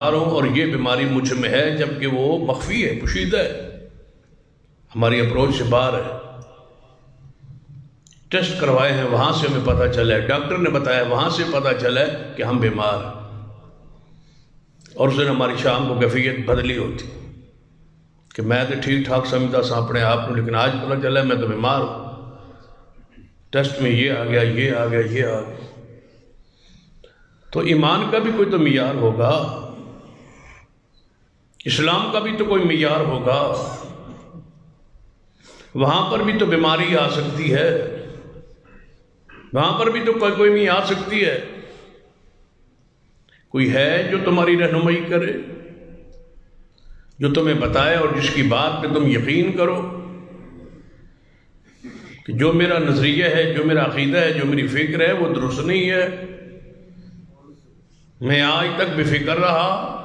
اور یہ بیماری مجھ میں ہے، جبکہ وہ مخفی ہے، پوشیدہ ہے، ہماری اپروچ سے باہر ہے۔ ٹیسٹ کروائے ہیں، وہاں سے ہمیں پتہ چلا ہے، ڈاکٹر نے بتایا، وہاں سے پتہ چلا ہے کہ ہم بیمار ہیں، اور اس دن ہماری شام کو کیفیت بدلی ہوتی کہ میں تو ٹھیک ٹھاک سمجھتا سا اپنے آپ کو، لیکن آج پتہ چلا ہے میں تو بیمار ہوں، ٹیسٹ میں یہ آ گیا، یہ آ گیا، یہ آ گیا۔ تو ایمان کا بھی کوئی تو معیار ہوگا، اسلام کا بھی تو کوئی معیار ہوگا، وہاں پر بھی تو بیماری آ سکتی ہے، وہاں پر بھی تو کوئی نہیں آ سکتی ہے۔ کوئی ہے جو تمہاری رہنمائی کرے، جو تمہیں بتائے اور جس کی بات پہ تم یقین کرو کہ جو میرا نظریہ ہے، جو میرا عقیدہ ہے، جو میری فکر ہے وہ درست نہیں ہے۔ میں آج تک بے فکر رہا،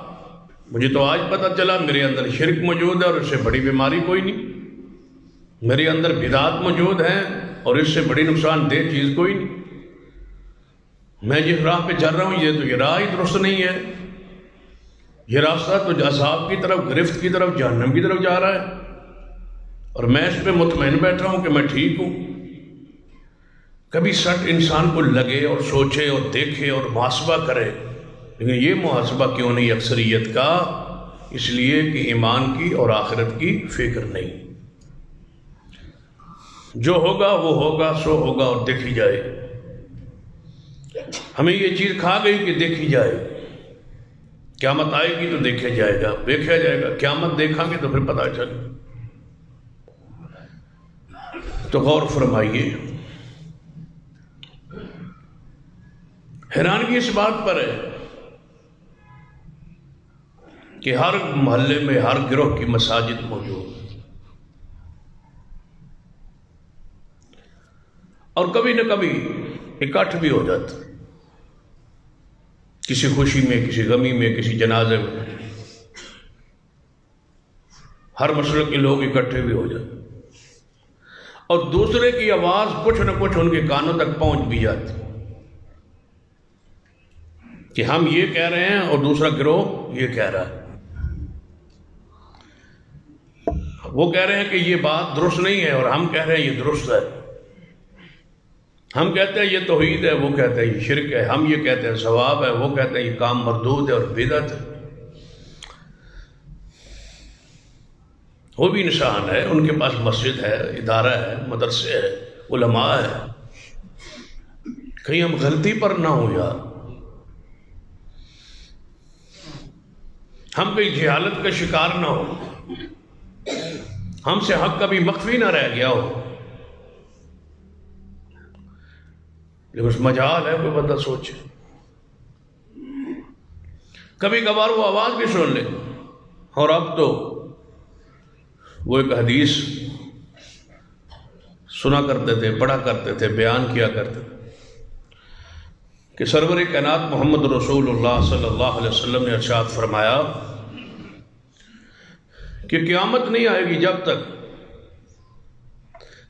مجھے تو آج پتہ چلا میرے اندر شرک موجود ہے، اور اس سے بڑی بیماری کوئی نہیں۔ میرے اندر بدعات موجود ہیں، اور اس سے بڑی نقصان دہ چیز کوئی نہیں۔ میں جس راہ پہ چل رہا ہوں یہ راہ ہی درست نہیں ہے، یہ راستہ تو عذاب کی طرف، گرفت کی طرف، جہنم کی طرف جا رہا ہے، اور میں اس پہ مطمئن بیٹھا ہوں کہ میں ٹھیک ہوں۔ کبھی سٹ انسان کو لگے اور سوچے اور دیکھے اور محاسبہ کرے، لیکن یہ محاسبہ کیوں نہیں اکثریت کا؟ اس لیے کہ ایمان کی اور آخرت کی فکر نہیں۔ جو ہوگا وہ ہوگا، سو ہوگا اور دیکھی جائے۔ ہمیں یہ چیز کھا گئی کہ دیکھی جائے، قیامت آئے گی تو دیکھا جائے گا، دیکھا جائے گا، قیامت دیکھا گے تو پھر پتہ چلے۔ تو غور فرمائیے، حیرانگی اس بات پر ہے کہ ہر محلے میں، ہر گروہ کی مساجد موجود، اور کبھی نہ کبھی اکٹھ بھی ہو جاتا، کسی خوشی میں، کسی غمی میں، کسی جنازے میں، ہر مسلک کے لوگ اکٹھے بھی ہو جاتے، اور دوسرے کی آواز کچھ نہ کچھ ان کے کانوں تک پہنچ بھی جاتی کہ ہم یہ کہہ رہے ہیں اور دوسرا گروہ یہ کہہ رہا ہے۔ وہ کہہ رہے ہیں کہ یہ بات درست نہیں ہے، اور ہم کہہ رہے ہیں یہ درست ہے۔ ہم کہتے ہیں یہ توحید ہے، وہ کہتے ہیں یہ شرک ہے۔ ہم یہ کہتے ہیں ثواب ہے، وہ کہتے ہیں یہ کام مردود ہے اور بدعت ہے۔ وہ بھی انسان ہے، ان کے پاس مسجد ہے، ادارہ ہے، مدرسے ہے، علماء ہے۔ کہیں ہم غلطی پر نہ ہوں یار، ہم کہیں جہالت کا شکار نہ ہو، ہم سے حق کبھی مخفی نہ رہ گیا ہو۔ لیکن اس مجال ہے، کوئی بندہ سوچے، کبھی کبھار وہ آواز بھی سن لے۔ اور اب تو وہ ایک حدیث سنا کرتے تھے، پڑھا کرتے تھے، بیان کیا کرتے تھے کہ سرور کائنات محمد رسول اللہ صلی اللہ علیہ وسلم نے ارشاد فرمایا کہ قیامت نہیں آئے گی جب تک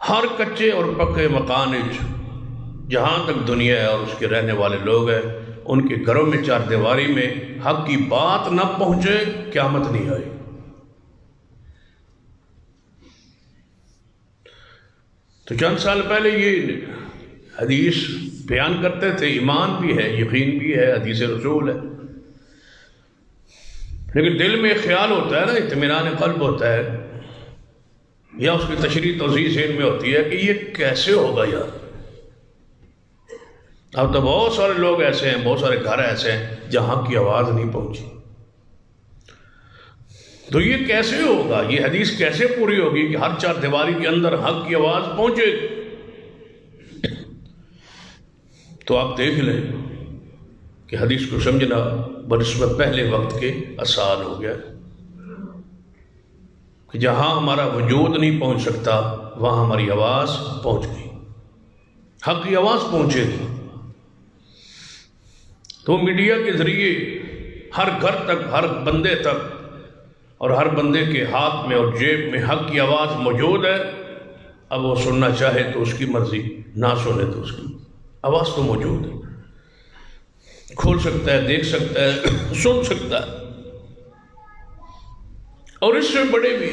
ہر کچے اور پکے مکان جہاں تک دنیا ہے اور اس کے رہنے والے لوگ ہیں، ان کے گھروں میں چار دیواری میں حق کی بات نہ پہنچے، قیامت نہیں آئی۔ تو چند سال پہلے یہ حدیث بیان کرتے تھے، ایمان بھی ہے، یقین بھی ہے، حدیث رسول ہے، لیکن دل میں خیال ہوتا ہے نا، اطمینان قلب ہوتا ہے، یا اس کی تشریح توضیح ذہن میں ہوتی ہے کہ یہ کیسے ہوگا یار۔ اب تو بہت سارے لوگ ایسے ہیں، بہت سارے گھر ایسے ہیں جہاں کی آواز نہیں پہنچی۔ تو یہ کیسے ہوگا؟ یہ حدیث کیسے پوری ہوگی کہ ہر چار دیواری کے اندر حق کی آواز پہنچے؟ تو آپ دیکھ لیں کہ حدیث کو سمجھنا بنسبت پہلے وقت کے آسان ہو گیا کہ جہاں ہمارا وجود نہیں پہنچ سکتا وہاں ہماری آواز پہنچ گئی، حق کی آواز پہنچے گی۔ تو میڈیا کے ذریعے ہر گھر تک، ہر بندے تک، اور ہر بندے کے ہاتھ میں اور جیب میں حق کی آواز موجود ہے۔ اب وہ سننا چاہے تو اس کی مرضی، نہ سنے تو اس کی، آواز تو موجود ہے، کھول سکتا ہے، دیکھ سکتا ہے، سن سکتا ہے۔ اور اس سے بڑے بھی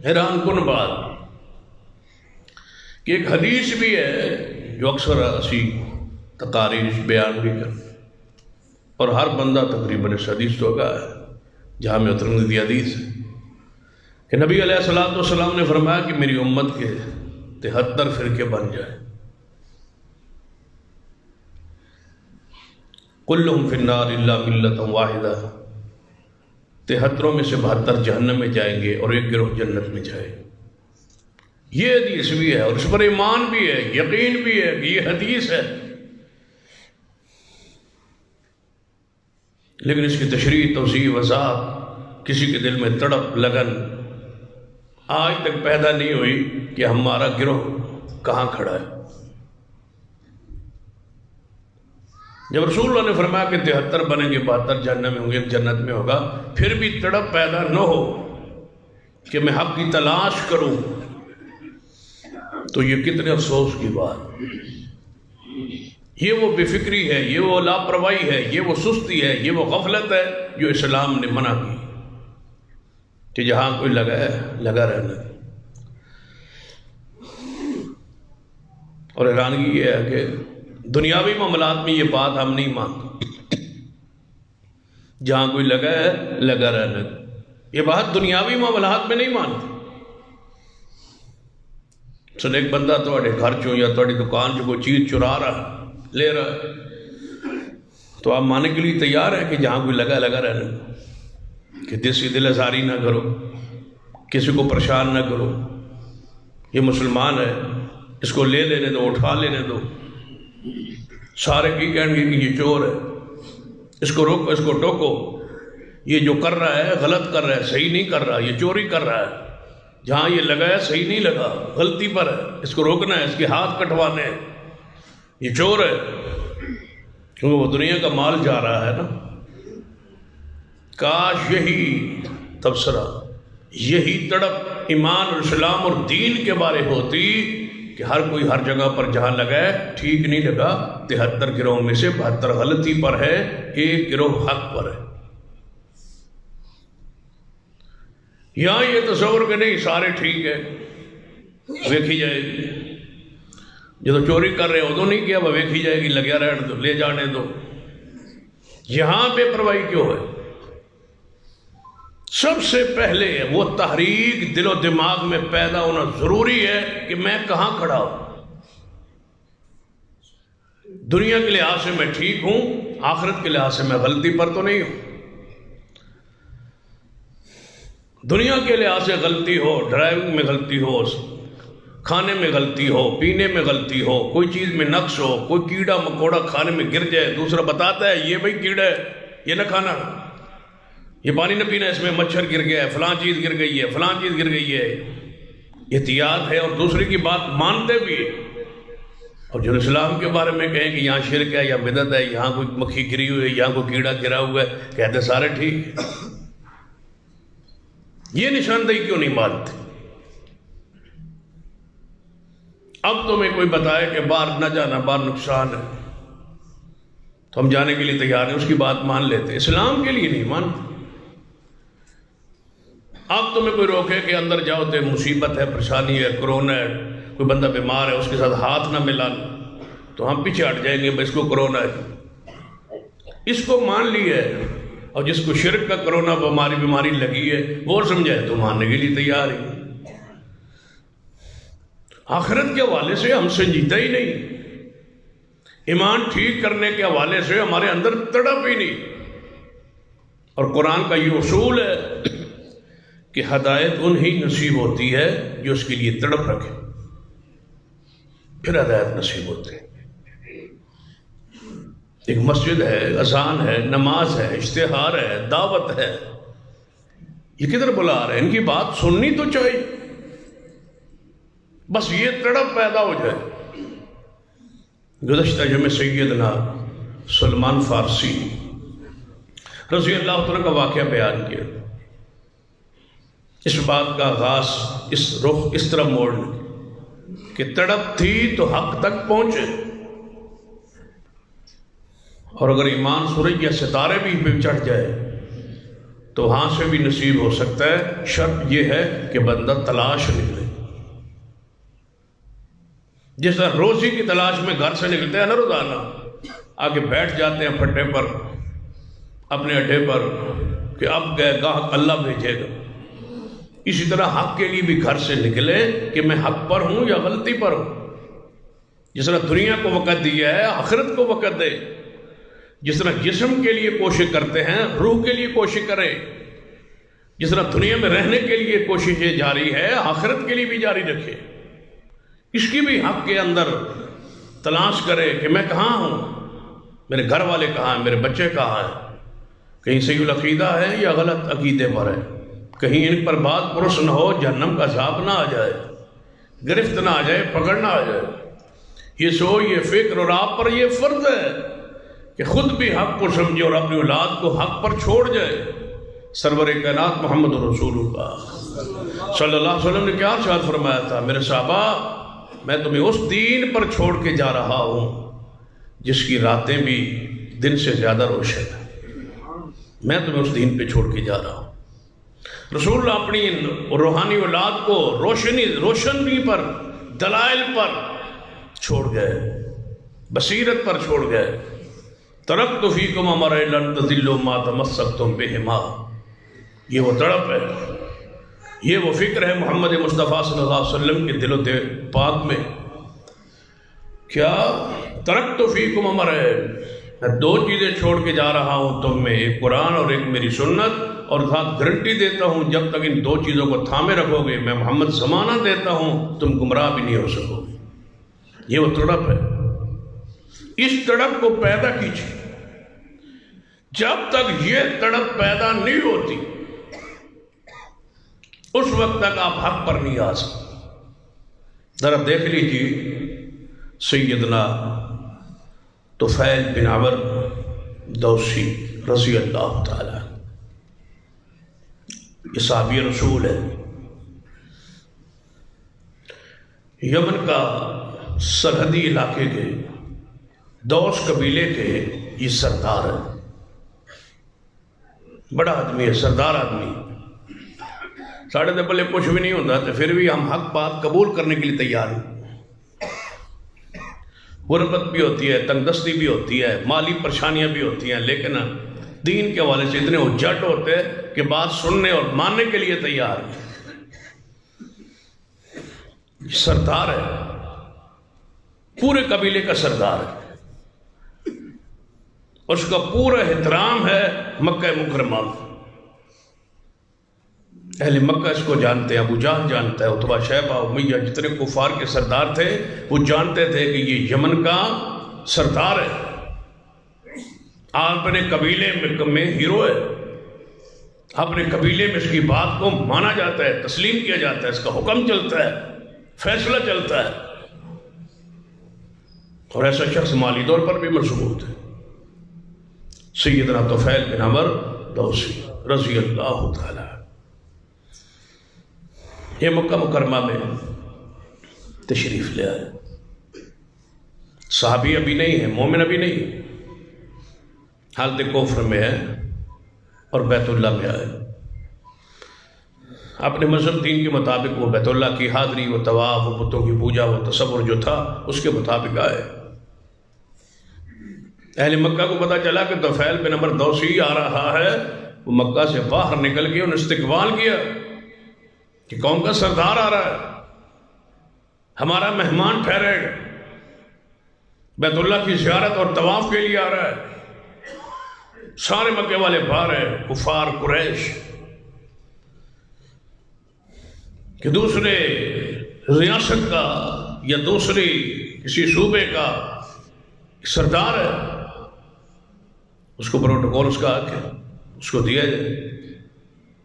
حیران کن بات کہ ایک حدیث بھی ہے جو اکثر اسی تقاریر بیان بھی کر، اور ہر بندہ تقریباً اس حدیث تو ہوگا ہے، جہاں میں ترمذی حدیث ہے کہ نبی علیہ الصلوۃ والسلام نے فرمایا کہ میری امت کے 73 فرقے بن جائیں، کلہم فی النار الا ملۃ واحدہ، 73 میں سے 72 جہنم میں جائیں گے اور ایک گروہ جنت میں جائے۔ یہ حدیث بھی ہے اور اس پر ایمان بھی ہے، یقین بھی ہے کہ یہ حدیث ہے، لیکن اس کی تشریح توضیح وضاحت کسی کے دل میں تڑپ لگن آج تک پیدا نہیں ہوئی کہ ہمارا گروہ کہاں کھڑا ہے۔ جب رسول اللہ نے فرمایا کہ 73 بنیں گے، 72 جہنم میں ہوں گے، ایک جنت میں ہوگا، پھر بھی تڑپ پیدا نہ ہو کہ میں حق کی تلاش کروں، تو یہ کتنے افسوس کی بات۔ یہ وہ بے فکری ہے، یہ وہ لاپرواہی ہے، یہ وہ سستی ہے، یہ وہ غفلت ہے جو اسلام نے منع کی کہ جہاں کوئی لگا ہے لگا رہنا۔ اور حیرانگی یہ ہے کہ دنیاوی معاملات میں یہ بات ہم نہیں مانتے، جہاں کوئی لگا ہے لگا رہنا، یہ بات دنیاوی معاملات میں نہیں مانتے۔ سن ایک بندہ تھوڑے گھر چوں یا تھوڑی دکان چوں کوئی چیز چرا رہا لے رہا ہے تو آپ ماننے کے لیے تیار ہے کہ جہاں کوئی لگا رہنا، کہ کسی دل ازاری نہ کرو، کسی کو پریشان نہ کرو، یہ مسلمان ہے، اس کو لے لینے دو، اٹھا لینے دو، سارے کی کہیں گے کہ یہ چور ہے، اس کو روکو، اس کو ٹوکو، یہ جو کر رہا ہے غلط کر رہا ہے، صحیح نہیں کر رہا، یہ چوری کر رہا ہے، جہاں یہ لگا ہے صحیح نہیں لگا، غلطی پر ہے، اس کو روکنا ہے، اس کے ہاتھ کٹوانے ہیں، یہ چور ہے، کیونکہ وہ دنیا کا مال جا رہا ہے نا۔ کاش یہی تبصرہ، یہی تڑپ ایمان اور اسلام اور دین کے بارے ہوتی کہ ہر کوئی ہر جگہ پر جہاں لگا ہے ٹھیک نہیں لگا، 73 گروہوں میں سے 72 غلطی پر ہے، ایک گروہ حق پر ہے۔ یہاں یہ تصور کہ نہیں سارے ٹھیک ہے، ویکھی جائے گی، جو چوری کر رہے ہو تو نہیں کیا، وہ ویکھی جائے گی، لگیا رہنے دو، لے جانے دو، یہاں بے پرواہی کیوں ہے؟ سب سے پہلے وہ تحریک دل و دماغ میں پیدا ہونا ضروری ہے کہ میں کہاں کھڑا ہوں، دنیا کے لحاظ سے میں ٹھیک ہوں، آخرت کے لحاظ سے میں غلطی پر تو نہیں ہوں۔ دنیا کے لحاظ سے غلطی ہو، ڈرائیونگ میں غلطی ہو، کھانے میں غلطی ہو، پینے میں غلطی ہو، کوئی چیز میں نقص ہو، کوئی کیڑا مکوڑا کھانے میں گر جائے، دوسرا بتاتا ہے یہ بھائی کیڑا ہے، یہ نہ کھانا، یہ پانی نہ پینا، اس میں مچھر گر گیا ہے، فلاں چیز گر گئی ہے، فلاں چیز گر گئی ہے، احتیاط ہے، اور دوسرے کی بات مانتے بھی ہے۔ اور جو اسلام کے بارے میں کہیں کہ یہاں شرک ہے یا بدعت ہے، یہاں کوئی مکھی گری ہوئی ہے، یہاں کوئی کیڑا گرا ہوا ہے، کہتے سارے ٹھیک، یہ نشاندہی کیوں نہیں مانتے؟ اب تمہیں کوئی بتائے کہ باہر نہ جانا، باہر نقصان ہے، تو ہم جانے کے لیے تیار ہیں، اس کی بات مان لیتے، اسلام کے لیے نہیں مانتے۔ اب تمہیں کوئی روکے کہ اندر جاؤ تو مصیبت ہے، پریشانی ہے، کرونا ہے، کوئی بندہ بیمار ہے، اس کے ساتھ ہاتھ نہ ملانا، تو ہم پیچھے ہٹ جائیں گے، اس کو کرونا ہے، اس کو مان لیا ہے، اور جس کو شرک کا کرونا بیماری لگی ہے وہ سمجھائے تو ماننے کے لیے تیار ہی۔ آخرت کے حوالے سے ہم سنجیدہ ہی نہیں، ایمان ٹھیک کرنے کے حوالے سے ہمارے اندر تڑپ ہی نہیں، اور قرآن کا یہ اصول ہے کہ ہدایت انہی نصیب ہوتی ہے جو اس کے لیے تڑپ رکھے، پھر ہدایت نصیب ہوتی ہے۔ ایک مسجد ہے، اذان ہے، نماز ہے، اشتہار ہے، دعوت ہے، یہ کدھر بلا رہے ہیں؟ ان کی بات سننی تو چاہیے، بس یہ تڑپ پیدا ہو جائے۔ گزشتہ جمعہ سیدنا سلمان فارسی رضی اللہ عنہ کا واقعہ بیان کیا، اس بات کا آغاز اس طرح موڑنے کہ تڑپ تھی تو حق تک پہنچے، اور اگر ایمان سورج یا ستارے بھی پہ چڑھ جائے تو وہاں سے بھی نصیب ہو سکتا ہے، شرط یہ ہے کہ بندہ تلاش نکلے. جس طرح روزی کی تلاش میں گھر سے نکلتے ہیں نا روزانہ، آگے بیٹھ جاتے ہیں پھٹے پر اپنے اڈے پر کہ اب گئے گاہک اللہ بھیجے گا، اسی طرح حق کے لیے بھی گھر سے نکلے کہ میں حق پر ہوں یا غلطی پر ہوں. جس طرح دنیا کو وقت دیا ہے آخرت کو وقت دے. جس طرح جسم کے لیے کوشش کرتے ہیں روح کے لیے کوشش کرے. جس طرح دنیا میں رہنے کے لیے کوششیں جاری ہے آخرت کے لیے بھی جاری رکھے. اس کی بھی حق کے اندر تلاش کرے کہ میں کہاں ہوں، میرے گھر والے کہاں ہیں، میرے بچے کہاں ہیں، کہیں صحیح العقیدہ ہے یا غلط عقیدے پر ہے، کہیں ان پر بات پرس نہ ہو، جہنم کا عذاب نہ آ جائے، گرفت نہ آ جائے، پکڑ نہ آ جائے. یہ سوچ، یہ فکر، اور آپ پر یہ فرض ہے کہ خود بھی حق کو سمجھے اور اپنی اولاد کو حق پر چھوڑ جائے. سرور کائنات محمد رسول اللہ صلی اللہ علیہ وسلم نے کیا ارشاد فرمایا تھا؟ میرے صحابہ، میں تمہیں اس دین پر چھوڑ کے جا رہا ہوں جس کی راتیں بھی دن سے زیادہ روشن ہیں. میں تمہیں اس دین پہ چھوڑ کے جا رہا ہوں. رسول اللہ اپنی روحانی اولاد کو روشنی پر، دلائل پر چھوڑ گئے، بصیرت پر چھوڑ گئے. ترکت فیکم امرین لن تضلوا ما تمسکتم بہما. یہ وہ تڑپ ہے، یہ وہ فکر ہے محمد مصطفیٰ صلی اللہ علیہ وسلم کے دل و پاک میں. کیا ترکت فیکم امرین، میں دو چیزیں چھوڑ کے جا رہا ہوں تم میں، ایک قرآن اور ایک میری سنت، اور ساتھ گارنٹی دیتا ہوں جب تک ان دو چیزوں کو تھامے رکھو گے، میں محمد زمانہ دیتا ہوں تم گمراہ بھی نہیں ہو سکو گے. یہ وہ تڑپ ہے. اس تڑپ کو پیدا کیجیے. جب تک یہ تڑپ پیدا نہیں ہوتی اس وقت تک آپ حق پر نہیں آ سکتے. ذرا دیکھ لیجیے سیدنا طفیل بن عمرو دوسی رضی اللہ تعالی، یہ صحابی رسول ہے، یمن کا سرحدی علاقے کے دوس قبیلے کے یہ سردار ہے. بڑا آدمی ہے، سردار آدمی. ساڑھے دے پلے کچھ بھی نہیں ہوتا تو پھر بھی ہم حق بات قبول کرنے کے لیے تیار ہیں. غربت بھی ہوتی ہے، تنگ دستی بھی ہوتی ہے، مالی پریشانیاں بھی ہوتی ہیں، لیکن دین کے حوالے سے اتنے اجٹ ہوتے ہیں کہ بات سننے اور ماننے کے لیے تیار ہیں. سردار ہے، پورے قبیلے کا سردار ہے، اس کا پورا احترام ہے مکہ مکرمہ. اہل مکہ اس کو جانتے ہیں، ابو جہل جانتا ہے، عتبہ شیبہ امیہ جتنے کفار کے سردار تھے وہ جانتے تھے کہ یہ یمن کا سردار ہے، اپنے قبیلے میں ہیرو ہے، اپنے قبیلے میں اس کی بات کو مانا جاتا ہے، تسلیم کیا جاتا ہے، اس کا حکم چلتا ہے، فیصلہ چلتا ہے. اور ایسا شخص مالی طور پر بھی مضبوط ہے. سیدنا طفیل بن عمرو دوسی رضی اللہ تعالی، یہ مکہ مکرمہ میں تشریف لے آئے. صحابی ابھی نہیں ہے، مومن ابھی نہیں، حالت کفر میں ہے، اور بیت اللہ میں آئے. اپنے مذہب دین کے مطابق وہ بیت اللہ کی حاضری، وہ طواف، وہ بتوں کی پوجا، وہ تصور جو تھا اس کے مطابق آئے. اہل مکہ کو پتہ چلا کہ طفیل بن عمرو دوسی آ رہا ہے. وہ مکہ سے باہر نکل کے انہوں نے استقبال کیا کہ قوم کا سردار آ رہا ہے، ہمارا مہمان ٹھہرے گا، بیت اللہ کی زیارت اور طواف کے لیے آ رہا ہے. سارے مکے والے باہر ہیں، کفار قریش، کہ دوسرے ریاست کا یا دوسری کسی صوبے کا سردار ہے، اس کو پروٹوکول اس کا حق ہے، اس کو دیا جائے.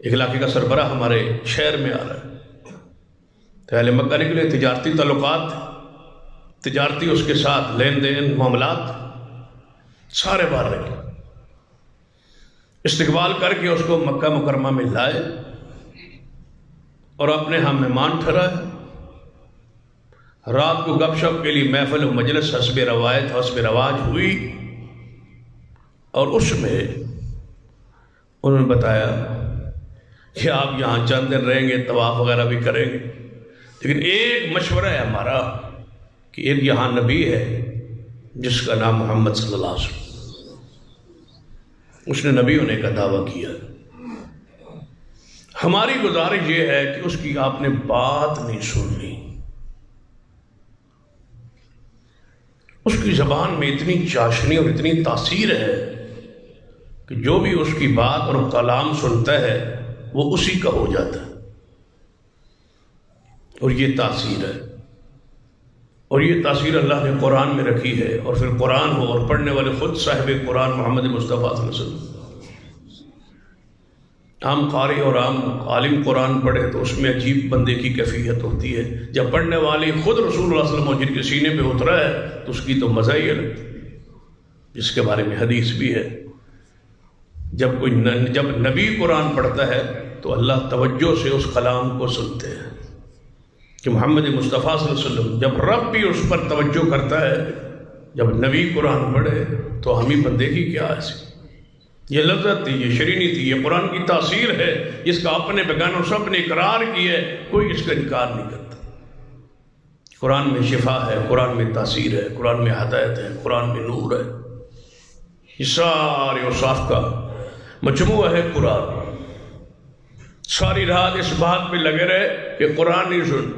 ایک علاقے کا سربراہ ہمارے شہر میں آ رہا ہے. تو اہل مکہ نکلے، تجارتی تعلقات، تجارتی اس کے ساتھ لین دین معاملات سارے باہر نکلے. استقبال کر کے اس کو مکہ مکرمہ میں لائے اور اپنے ہاں مہمان ٹھہرائے. رات کو گپ شپ کے لیے محفل و مجلس حسب روایت حسب رواج ہوئی، اور اس میں انہوں نے بتایا کہ آپ یہاں چند دن رہیں گے، طواف وغیرہ بھی کریں گے، لیکن ایک مشورہ ہے ہمارا کہ ایک یہاں نبی ہے جس کا نام محمد صلی اللہ علیہ وسلم، اس نے نبی ہونے کا دعویٰ کیا، ہماری گزارش یہ ہے کہ اس کی آپ نے بات نہیں سننی۔ اس کی زبان میں اتنی چاشنی اور اتنی تاثیر ہے کہ جو بھی اس کی بات اور کلام سنتا ہے وہ اسی کا ہو جاتا ہے، اور یہ تاثیر ہے، اور یہ تاثیر اللہ نے قرآن میں رکھی ہے، اور پھر قرآن ہو اور پڑھنے والے خود صاحب قرآن محمد مصطفیٰ صلی اللہ علیہ وسلم۔ عام قاری اور عام عالم قرآن پڑھے تو اس میں عجیب بندے کی کیفیت ہوتی ہے، جب پڑھنے والی خود رسول اللہ صلی اللہ علیہ وسلم جن کے سینے پہ اترا ہے تو اس کی تو مزہ ہی الگ، جس کے بارے میں حدیث بھی ہے، جب نبی قرآن پڑھتا ہے تو اللہ توجہ سے اس کلام کو سنتے ہیں کہ محمد مصطفیٰ صلی اللہ علیہ وسلم، جب رب بھی اس پر توجہ کرتا ہے، جب نبی قرآن پڑھے تو ہم ہی بندے کی کیا ایسی، یہ لذت تھی، یہ شرینی تھی، یہ قرآن کی تاثیر ہے جس کا اپنے بیگانوں سب نے اقرار کی ہے، کوئی اس کا انکار نہیں کرتا۔ قرآن میں شفا ہے، قرآن میں تاثیر ہے، قرآن میں ہدایت ہے، قرآن میں نور ہے، یہ سارے اوصاف کا مجموعہ ہے قرآن۔ ساری رات اس بات پہ لگے رہے کہ قرآن نہیں سن،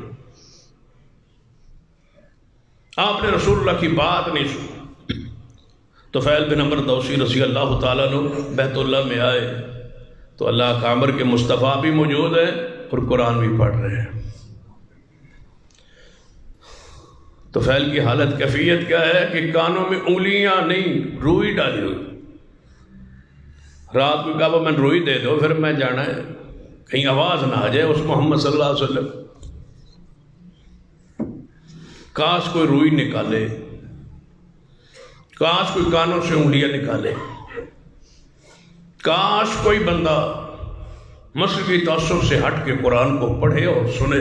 آپ نے رسول اللہ کی بات نہیں سنی۔ طفیل بن عمرو دوسی رضی اللہ تعالیٰ عنہ بیت اللہ میں آئے تو اللہ کا امر کے مصطفیٰ بھی موجود ہے اور قرآن بھی پڑھ رہے ہیں۔ طفیل کی حالت کیفیت کیا ہے کہ کانوں میں انگلیاں نہیں، روئی ڈالی ہوئی، رات کو کہا میں روئی دے دو، پھر میں جانا ہے، کہیں آواز نہ آ جائے اس محمد صلی اللہ علیہ وسلم۔ کاش کوئی روئی نکالے، کاش کوئی کانوں سے انگلیاں نکالے، کاش کوئی بندہ مذہبی تعصب سے ہٹ کے قرآن کو پڑھے اور سنے،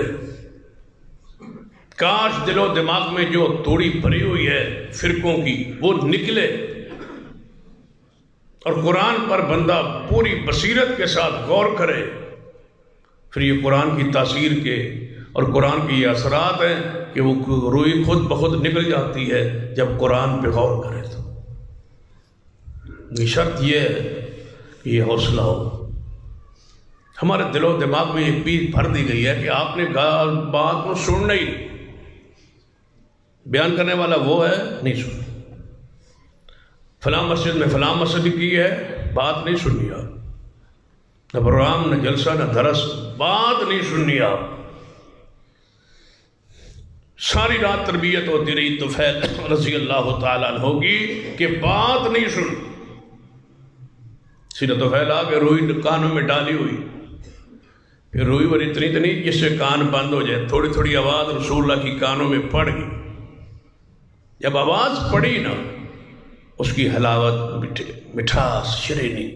کاش دل و دماغ میں جو توڑی بھری ہوئی ہے فرقوں کی وہ نکلے، اور قرآن پر بندہ پوری بصیرت کے ساتھ غور کرے، پھر یہ قرآن کی تاثیر کے اور قرآن کی یہ اثرات ہیں کہ وہ روئی خود بخود نکل جاتی ہے جب قرآن پہ غور کرے۔ تو یہ شرط یہ ہے کہ یہ حوصلہ ہو، ہمارے دل و دماغ میں ایک پیس بھر دی گئی ہے کہ آپ نے بات کو سننا ہی، بیان کرنے والا وہ ہے نہیں سننا، فلاں مسجد میں فلاں مسجد کی ہے، بات نہیں سننی آپ، نہ پروگرام نہ جلسہ نہ درس، بات نہیں سننی آپ۔ ساری رات تربیت ہوتی رہی طفیل رضی اللہ تعالیٰ عنہ کی کہ بات نہیں سن، سیدھا طفیل آ کے روئی کانوں میں ڈالی ہوئی، پھر روئی اور اتنی نہیں جس سے کان بند ہو جائے، تھوڑی تھوڑی آواز رسول اللہ کی کانوں میں پڑ گئی، جب آواز پڑی نا اس کی حلاوت، مٹھاس، شیرینی،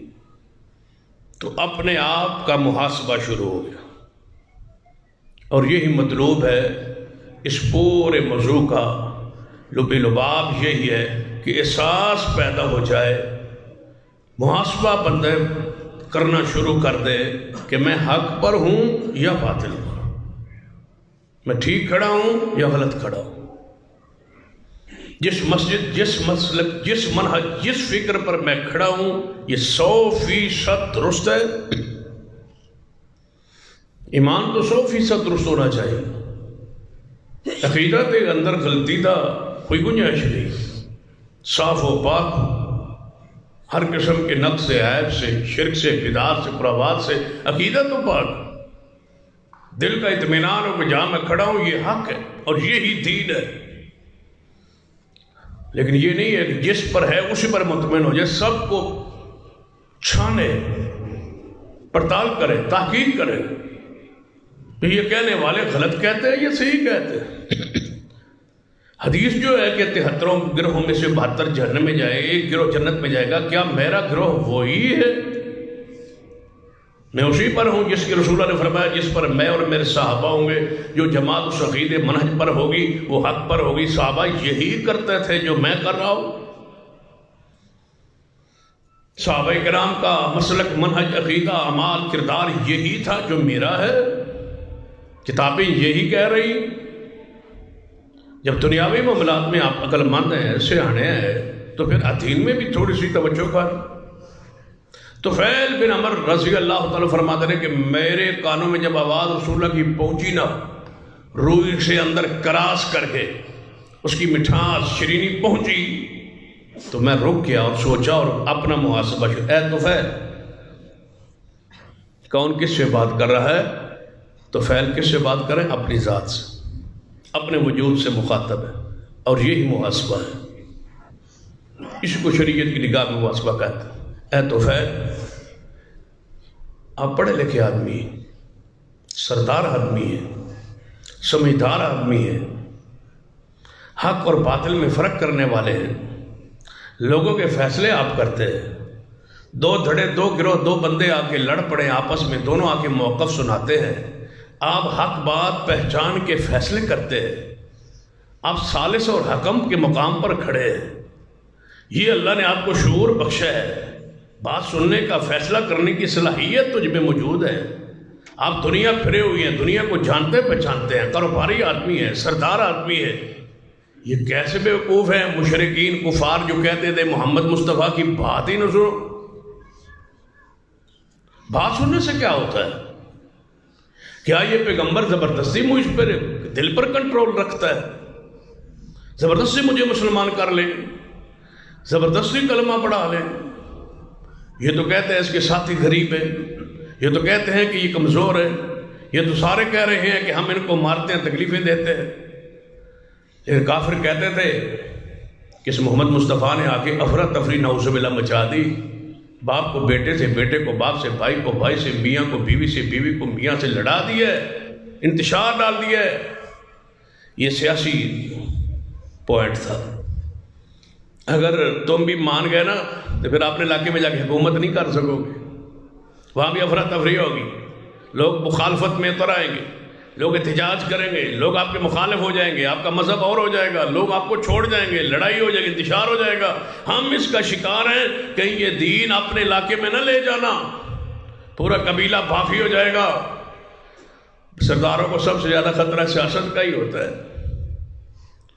تو اپنے آپ کا محاسبہ شروع ہو گیا، اور یہی مطلوب ہے اس پورے موضوع کا، لب لباب یہی ہے کہ احساس پیدا ہو جائے، محاسبہ بندے کرنا شروع کر دے کہ میں حق پر ہوں یا باطل پر، میں ٹھیک کھڑا ہوں یا غلط کھڑا ہوں، جس مسجد، جس مسلک، جس منہج، جس فکر پر میں کھڑا ہوں یہ 100% درست ہے۔ ایمان تو 100% درست ہونا چاہیے، عقیدت کے اندر غلطی کا کوئی گنجائش نہیں، صاف و پاک ہو، ہر قسم کے نقص سے، عیب سے، شرک سے، بدعات سے، خرافات سے، عقیدت تو پاک، دل کا اطمینان ہو کہ جہاں میں کھڑا ہوں یہ حق ہے اور یہی دین ہے، لیکن یہ نہیں ہے کہ جس پر ہے اسی پر مطمئن ہو جائے، سب کو چھانے، پڑتال کرے، تحقیق کرے کہ یہ کہنے والے غلط کہتے ہیں یا صحیح کہتے ہیں۔ حدیث جو ہے کہ 73 گروہوں میں سے 72 جہنم میں جائے، ایک گروہ جنت میں جائے گا، کیا میرا گروہ وہی ہے؟ میں اسی پر ہوں جس کی رسول اللہ نے فرمایا جس پر میں اور میرے صحابہ ہوں گے، جو جماعت اس عقیدے منہج پر ہوگی وہ حق پر ہوگی۔ صحابہ یہی کرتے تھے جو میں کر رہا ہوں، صحابہ کرام کا مسلک، منہج، عقیدہ، اعمال، کردار یہی تھا جو میرا ہے، کتابیں یہی کہہ رہی۔ جب دنیاوی معاملات میں آپ عقل مند ہیں، سیانے ہیں، تو پھر دین میں بھی تھوڑی سی توجہ کر۔ طفیل بن عمر رضی اللہ تعالیٰ فرماتے ہیں کہ میرے کانوں میں جب آواز رسول اللہ کی پہنچی نا، روح سے اندر کراس کر کے اس کی مٹھاس شیرینی پہنچی، تو میں رک گیا اور سوچا اور اپنا محاسبہ کیا۔ اے طفیل، کون کس سے بات کر رہا ہے؟ طفیل کس سے بات کریں؟ اپنی ذات سے، اپنے وجود سے مخاطب ہے، اور یہی محاسبہ ہے، اس کو شریعت کی نگاہ میں محاسبہ کہتے ہیں۔ اے طفیل، آپ پڑھے لکھے آدمی ہیں، سردار آدمی ہیں، سمجھدار آدمی ہیں، حق اور باطل میں فرق کرنے والے ہیں، لوگوں کے فیصلے آپ کرتے ہیں۔ دو دھڑے، دو گروہ، دو بندے آ کے لڑ پڑے آپس میں، دونوں آ کے موقف سناتے ہیں، آپ حق بات پہچان کے فیصلے کرتے ہیں، آپ ثالث اور حکم کے مقام پر کھڑے ہیں۔ یہ اللہ نے آپ کو شعور بخشا ہے، بات سننے کا، فیصلہ کرنے کی صلاحیت تجھ میں موجود ہے۔ آپ دنیا پھرے ہوئے ہیں، دنیا کو جانتے پہچانتے ہیں، کاروباری آدمی ہیں، سردار آدمی ہے۔ یہ کیسے بیوقوف ہیں مشرکین کفار جو کہتے تھے محمد مصطفیٰ کی بات ہی نہ سنو۔ بات سننے سے کیا ہوتا ہے؟ کیا یہ پیغمبر زبردستی مجھ پر دل پر کنٹرول رکھتا ہے؟ زبردستی مجھے مسلمان کر لے، زبردستی کلمہ پڑھا لے؟ یہ تو کہتے ہیں اس کے ساتھی غریب ہیں، یہ تو کہتے ہیں کہ یہ کمزور ہے، یہ تو سارے کہہ رہے ہیں کہ ہم ان کو مارتے ہیں، تکلیفیں دیتے ہیں۔ لیکن کافر کہتے تھے کہ اس محمد مصطفیٰ نے آ کے افراتفری نعوذ باللہ مچا دی، باپ کو بیٹے سے، بیٹے کو باپ سے، بھائی کو بھائی سے، میاں کو بیوی سے، بیوی کو میاں سے لڑا دیا ہے، انتشار ڈال دیا ہے۔ یہ سیاسی پوائنٹ تھا۔ اگر تم بھی مان گئے نا تو پھر اپنے علاقے میں جا کے حکومت نہیں کر سکو گے، وہاں بھی افراتفری ہوگی، لوگ مخالفت میں اتر آئیں گے، لوگ احتجاج کریں گے، لوگ آپ کے مخالف ہو جائیں گے، آپ کا مذہب اور ہو جائے گا، لوگ آپ کو چھوڑ جائیں گے، لڑائی ہو جائے گی، انتشار ہو جائے گا۔ ہم اس کا شکار ہیں، کہیں یہ دین اپنے علاقے میں نہ لے جانا، پورا قبیلہ بھافی ہو جائے گا۔ سرداروں کو سب سے زیادہ خطرہ سیاست کا ہی ہوتا ہے۔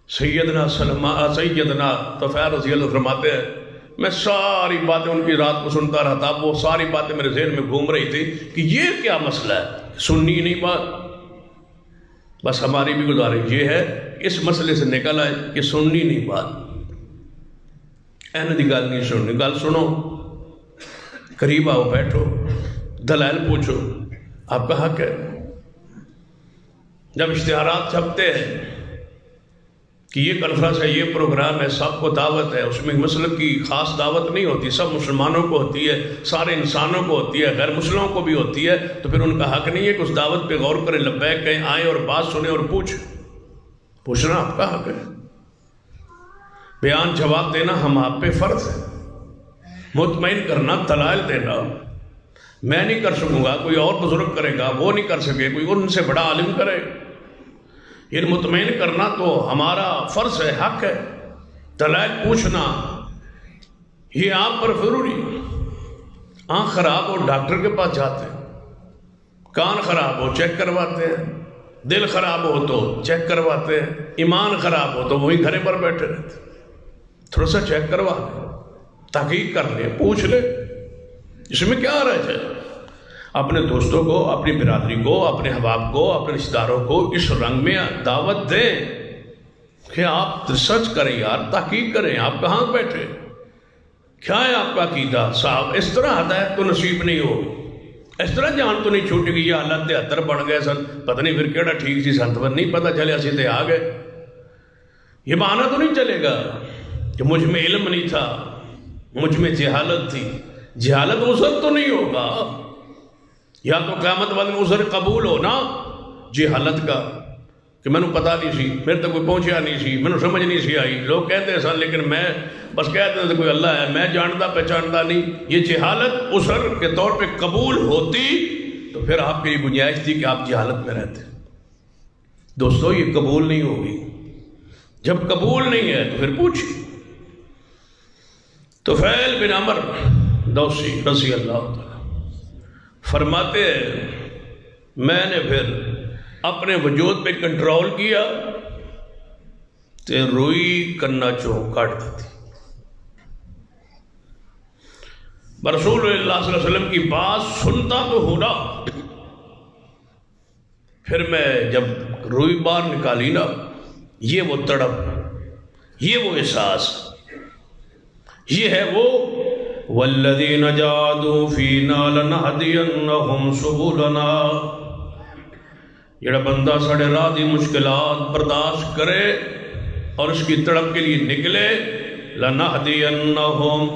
سیدنا طفیل رضی اللہ فرماتے ہیں میں ساری باتیں ان کی رات کو سنتا رہا تھا، وہ ساری باتیں میرے ذہن میں گھوم رہی تھی کہ یہ کیا مسئلہ ہے، سننی نہیں بات۔ بس ہماری بھی گزارش یہ ہے اس مسئلے سے نکل آئے کہ سننی نہیں بات، اینی گل نہیں سننی، گل سنو، قریب آؤ، بیٹھو، دلائل پوچھو، آپ کا حق ہے۔ جب اشتہارات چھپتے ہیں کہ یہ کانفرنس ہے، یہ پروگرام ہے، سب کو دعوت ہے، اس میں مسلم کی خاص دعوت نہیں ہوتی، سب مسلمانوں کو ہوتی ہے، سارے انسانوں کو ہوتی ہے، غیر مسلموں کو بھی ہوتی ہے، تو پھر ان کا حق نہیں ہے کہ اس دعوت پہ غور کریں، لبیک کہیں، آئیں اور بات سنیں اور پوچھنا آپ کا حق ہے۔ بیان جواب دینا ہم آپ پہ فرض ہے، مطمئن کرنا، دلائل دینا میں نہیں کر سکوں گا، کوئی اور بزرگ کرے گا، وہ نہیں کر سکے، کوئی ان سے بڑا عالم کرے، یہ مطمئن کرنا تو ہمارا فرض ہے، حق ہے۔ دلائل پوچھنا یہ آپ پر ضروری ہے۔ آنکھ خراب ہو ڈاکٹر کے پاس جاتے ہیں، کان خراب ہو چیک کرواتے ہیں، دل خراب ہو تو چیک کرواتے ہیں، ایمان خراب ہو تو وہی گھر پر بیٹھے رہتے، تھوڑا سا چیک کروا لیں، تحقیق کر لیں، پوچھ لیں، اس میں کیا رہ جائے۔ اپنے دوستوں کو، اپنی برادری کو، اپنے احباب کو، اپنے رشتہ داروں کو اس رنگ میں دعوت دیں کہ آپ ریسرچ کریں یار، تحقیق کریں، آپ کہاں بیٹھے، کیا ہے آپ کا عقیدہ صاحب، اس طرح ہدایت تو نصیب نہیں ہوگی، اس طرح جان تو نہیں چھوٹے گی، یہ حالت 73 بڑھ گئے سن، پتہ نہیں پھر کیڑا ٹھیک سی سنت پر نہیں پتہ چلے سیدھے آ گئے۔ یہ بہانہ تو نہیں چلے گا کہ مجھ میں علم نہیں تھا، مجھ میں جہالت تھی، جہالت عذر تو نہیں ہوگا، یا تو قیامت والے میں عذر قبول ہو نا جہالت کا کہ میں نے پتا نہیں سی، میرے تک کوئی پہنچیا نہیں سی، میں نے سمجھ نہیں سی آئی، لوگ کہتے ہیں سن لیکن میں بس کہتے ہیں کوئی اللہ ہے، میں جانتا پہچانتا نہیں۔ یہ جہالت عذر کے طور پہ قبول ہوتی تو پھر آپ کے لیے گنجائش تھی کہ آپ جہالت میں رہتے۔ دوستو یہ قبول نہیں ہوگی، جب قبول نہیں ہے تو پھر پوچھیں۔ طفیل بن عمر دوسی رضی اللہ تعالیٰ فرماتے ہیں میں نے پھر اپنے وجود پہ کنٹرول کیا تے روئی کنا چوں کاٹ دیتی. رسول اللہ صلی اللہ علیہ وسلم کی بات سنتا تو ہونا، پھر میں جب روئی باہر نکالی نا، یہ وہ تڑپ، یہ وہ احساس، یہ ہے وہ والذین جاہدوا فینا لنہدینہم سبلنا. جڑا بندہ ساڑے راہ دی مشکلات برداشت کرے اور اس کی تڑپ کے لیے نکلے، لنہدینہم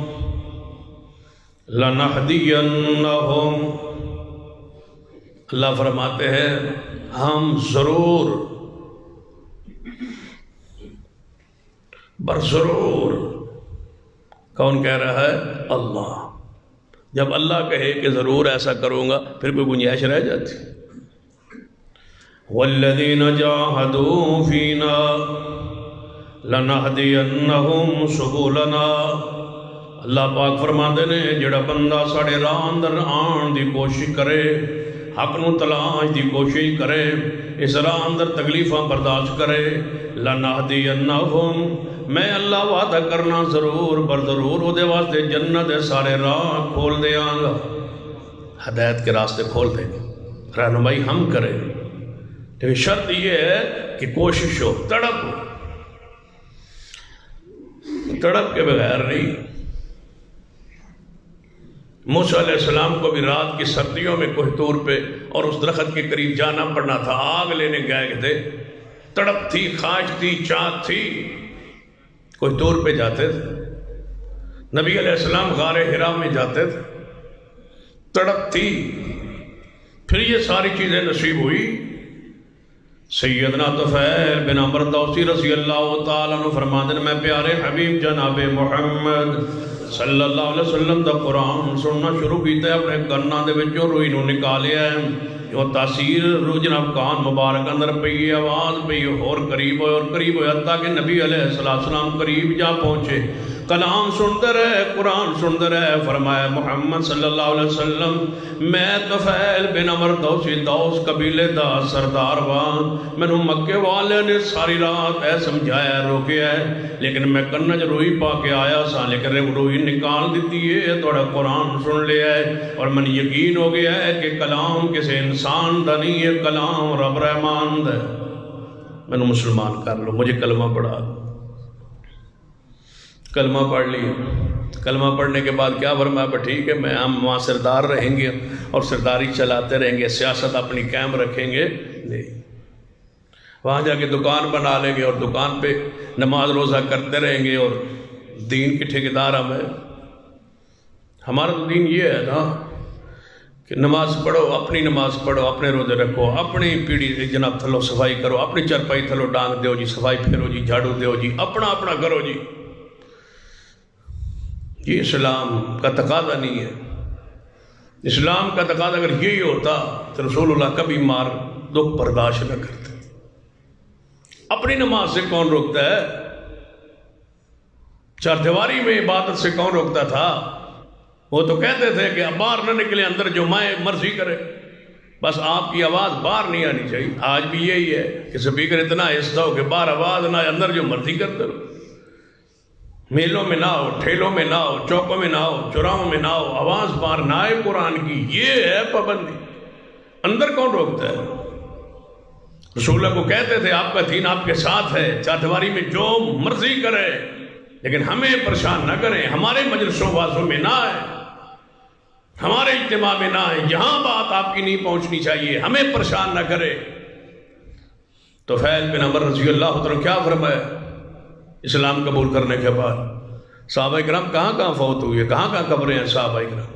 اللہ فرماتے ہیں ہم ضرور برضرور. کون کہہ رہا ہے؟ اللہ. جب اللہ کہے کہ ضرور ایسا کروں گا پھر کوئی گنجائش رہ جاتی. والذین جاہدوا فینا لنہدینہم سبلنا. اللہ پاک فرماندے نے جڑا بندہ ساڑے راہ اندر آن دی کوشش کرے، حق نو تلاش دی کوشش کرے، اس راہ اندر تکلیفاں برداشت کرے، لنہدینہم میں اللہ وعدہ کرنا ضرور برضرور وہ دے واسطے جنت سارے راہ کھول دے آنگا، ہدایت کے راستے کھول دیں گے، رہنمائی ہم کریں. لیکن شرط یہ ہے کہ کوشش ہو، تڑپ ہو، تڑپ کے بغیر نہیں. موسیٰ علیہ السلام کو بھی رات کی سردیوں میں کوہ طور پہ اور اس درخت کے قریب جانا پڑنا تھا، آگ لینے گئے تھے، تڑپ تھی، خواہش تھی، چاہت تھی، کوہ طور پہ جاتے تھے. نبی علیہ السلام غار حرا میں جاتے تھے، تڑپ تھی. پھر یہ ساری چیزیں نصیب ہوئی. سیدنا طفیل بن عمر دوسی رضی اللہ تعالیٰ عنہ فرماتے ہیں میں پیارے حبیب جناب محمد صلی اللہ علیہ وسلم دا قرآن سننا شروع کیتا ہے، اپنے کناں دے وچوں روئی نو نکالیا ہے، جو تاثیر رو جناب کان مبارک اندر پئی آواز پئی اور قریب ہوئے اور قریب ہوئے حتیٰ کہ نبی علیہ السلام قریب جا پہنچے. کلام سنتے رہے، قرآن سنتے رہے. فرمایا محمد صلی اللہ علیہ وسلم میں طفیل بن عمر دوسی دوس قبیلے دا سردار وان، میں نے مکے والے نے ساری رات اے سمجھایا روکیا ہے، لیکن میں کنج روئی پا کے آیا سا، لیکن روئی نکال دیتی ہے، تھوڑا قرآن سن لیا ہے اور من یقین ہو گیا ہے کہ کلام کسی انسان دا نہیں ہے، کلام رب رحمان دا ہے. میں نے مسلمان کر لو، مجھے کلمہ پڑھا. کلمہ پڑھ لی. کلمہ پڑھنے کے بعد کیا فرمایا؟ ٹھیک ہے میں ہم وہاں سردار رہیں گے اور سرداری چلاتے رہیں گے، سیاست اپنی قائم رکھیں گے نہیں. وہاں جا کے دکان بنا لیں گے اور دکان پہ نماز روزہ کرتے رہیں گے اور دین کے ٹھیکیدار ہم ہیں. ہمارا تو دین یہ ہے نا کہ نماز پڑھو، اپنی نماز پڑھو، اپنے روزے رکھو، اپنی پیڑھی جناب تھلو صفائی کرو، اپنی چرپائی تھلو ڈانگ دیو جی، صفائی پھیرو جی، جھاڑو دیو جی، اپنا اپنا کرو جی. یہ اسلام کا تقاضا نہیں ہے. اسلام کا تقاضا اگر یہی ہوتا تو رسول اللہ کبھی مار دکھ برداشت نہ کرتے. اپنی نماز سے کون روکتا ہے؟ چار دیواری میں عبادت سے کون روکتا تھا؟ وہ تو کہتے تھے کہ باہر نہ نکلے، اندر جو مائیں مرضی کرے، بس آپ کی آواز باہر نہیں آنی چاہیے. آج بھی یہی ہے کہ سپیکر اتنا آہستہ ہو کہ باہر آواز نہ، اندر جو مرضی کرتے رہو. میلوں میں نہ ہو، ٹھیلوں میں نہ ہو، چوکوں میں نہ ہو، چوراہوں میں نہ ہو، آواز باہر نہ آئے قرآن کی. یہ ہے پابندی. اندر کون روکتا ہے؟ رسول اللہ کو کہتے تھے آپ کا دین آپ کے ساتھ ہے، چاردیواری میں جو مرضی کرے، لیکن ہمیں پریشان نہ کریں، ہمارے مجلسوں بازوں میں نہ آئے، ہمارے اجتماع میں نہ آئے، یہاں بات آپ کی نہیں پہنچنی چاہیے، ہمیں پریشان نہ کرے. تو طفیل بن عمر رضی اللہ عنہ کیا فرمایا اسلام قبول کرنے کے بعد؟ صحابہ کرام کہاں کہاں فوت ہوئی ہے، کہاں کہاں قبریں ہیں صحابہ کرام؟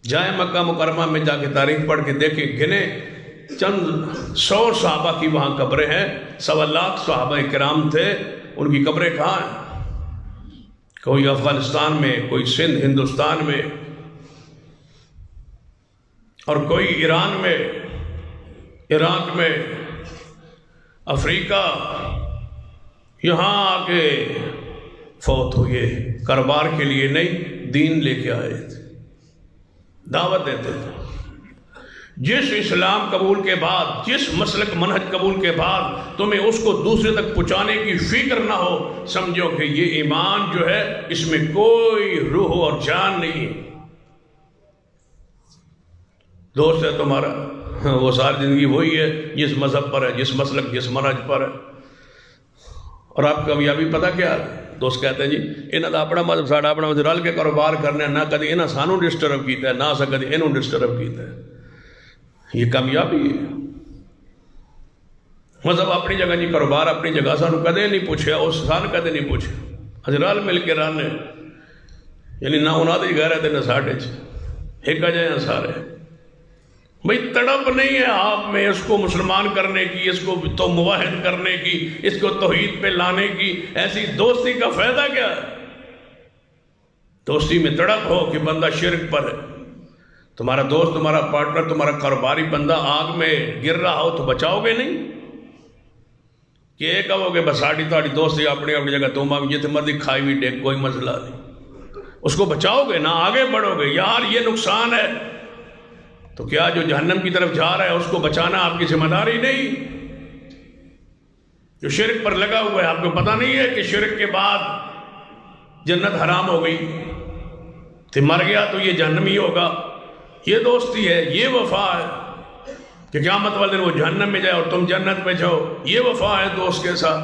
جائیں مکہ مکرمہ میں جا کے تاریخ پڑھ کے دیکھیں، گنے چند 100 صحابہ کی وہاں قبریں ہیں. 1.25 لاکھ صحابہ کرام تھے، ان کی قبریں کہاں ہیں؟ کوئی افغانستان میں، کوئی سندھ ہندوستان میں، اور کوئی ایران میں، عراق میں، افریقہ. یہاں آ کے فوت ہوئے، کاروبار کے لیے نہیں، دین لے کے آئے تھے، دعوت دیتے تھے۔ جس اسلام قبول کے بعد، جس مسلک منہج قبول کے بعد تمہیں اس کو دوسرے تک پہنچانے کی فکر نہ ہو، سمجھو کہ یہ ایمان جو ہے اس میں کوئی روح اور جان نہیں ہے۔ دوست ہے تمہارا، وہ ساری زندگی وہی ہے جس مذہب پر ہے، جس مسلک جس منہج پر ہے، اور آپ کامیابی پتہ کیا ہے؟ دوست کہتے ہیں جی انہاں دا اپنا مذہب ساڈا اپنا مذہب، رل کے کاروبار کرنے، نہ کدی انہاں سانوں ڈسٹرب کیتا ہے، نہ اساں کدی انہوں ڈسٹرب کیتا ہے۔ یہ کامیابی ہے۔ مذہب اپنی جگہ جی، کاروبار اپنی جگہ، سانوں کدے نہیں پوچھا، اس سان کدے نہیں پوچھا، اج رل مل کے رہنے، یعنی نہ انہاں دی غیرت ہے نہ ساڈے چ، ایک جے ہیں سارے۔ بھئی تڑپ نہیں ہے آپ میں اس کو مسلمان کرنے کی، اس کو تو موحد کرنے کی، اس کو توحید پہ لانے کی، ایسی دوستی کا فائدہ کیا ہے؟ دوستی میں تڑپ ہو کہ بندہ شرک پر ہے، تمہارا دوست، تمہارا پارٹنر، تمہارا کاروباری بندہ آگ میں گر رہا ہو تو بچاؤ گے نہیں؟ کہ یہ کہو گے بس ساڑی تاڑی دوستی اپنی اپنی جگہ، تم آگ جتنے مرضی کھائی ہوئی ڈیک، کوئی مسئلہ نہیں، اس کو بچاؤ گے نہ آگے بڑھو گے؟ یار یہ نقصان ہے، تو کیا جو جہنم کی طرف جا رہا ہے اس کو بچانا آپ کی ذمہ داری نہیں؟ جو شرک پر لگا ہوا ہے، آپ کو پتہ نہیں ہے کہ شرک کے بعد جنت حرام ہو گئی، تو مر گیا تو یہ جہنمی ہوگا؟ یہ دوستی ہے، یہ وفا ہے کہ قیامت والے دن وہ جہنم میں جائے اور تم جنت میں جاؤ، یہ وفا ہے دوست کے ساتھ۔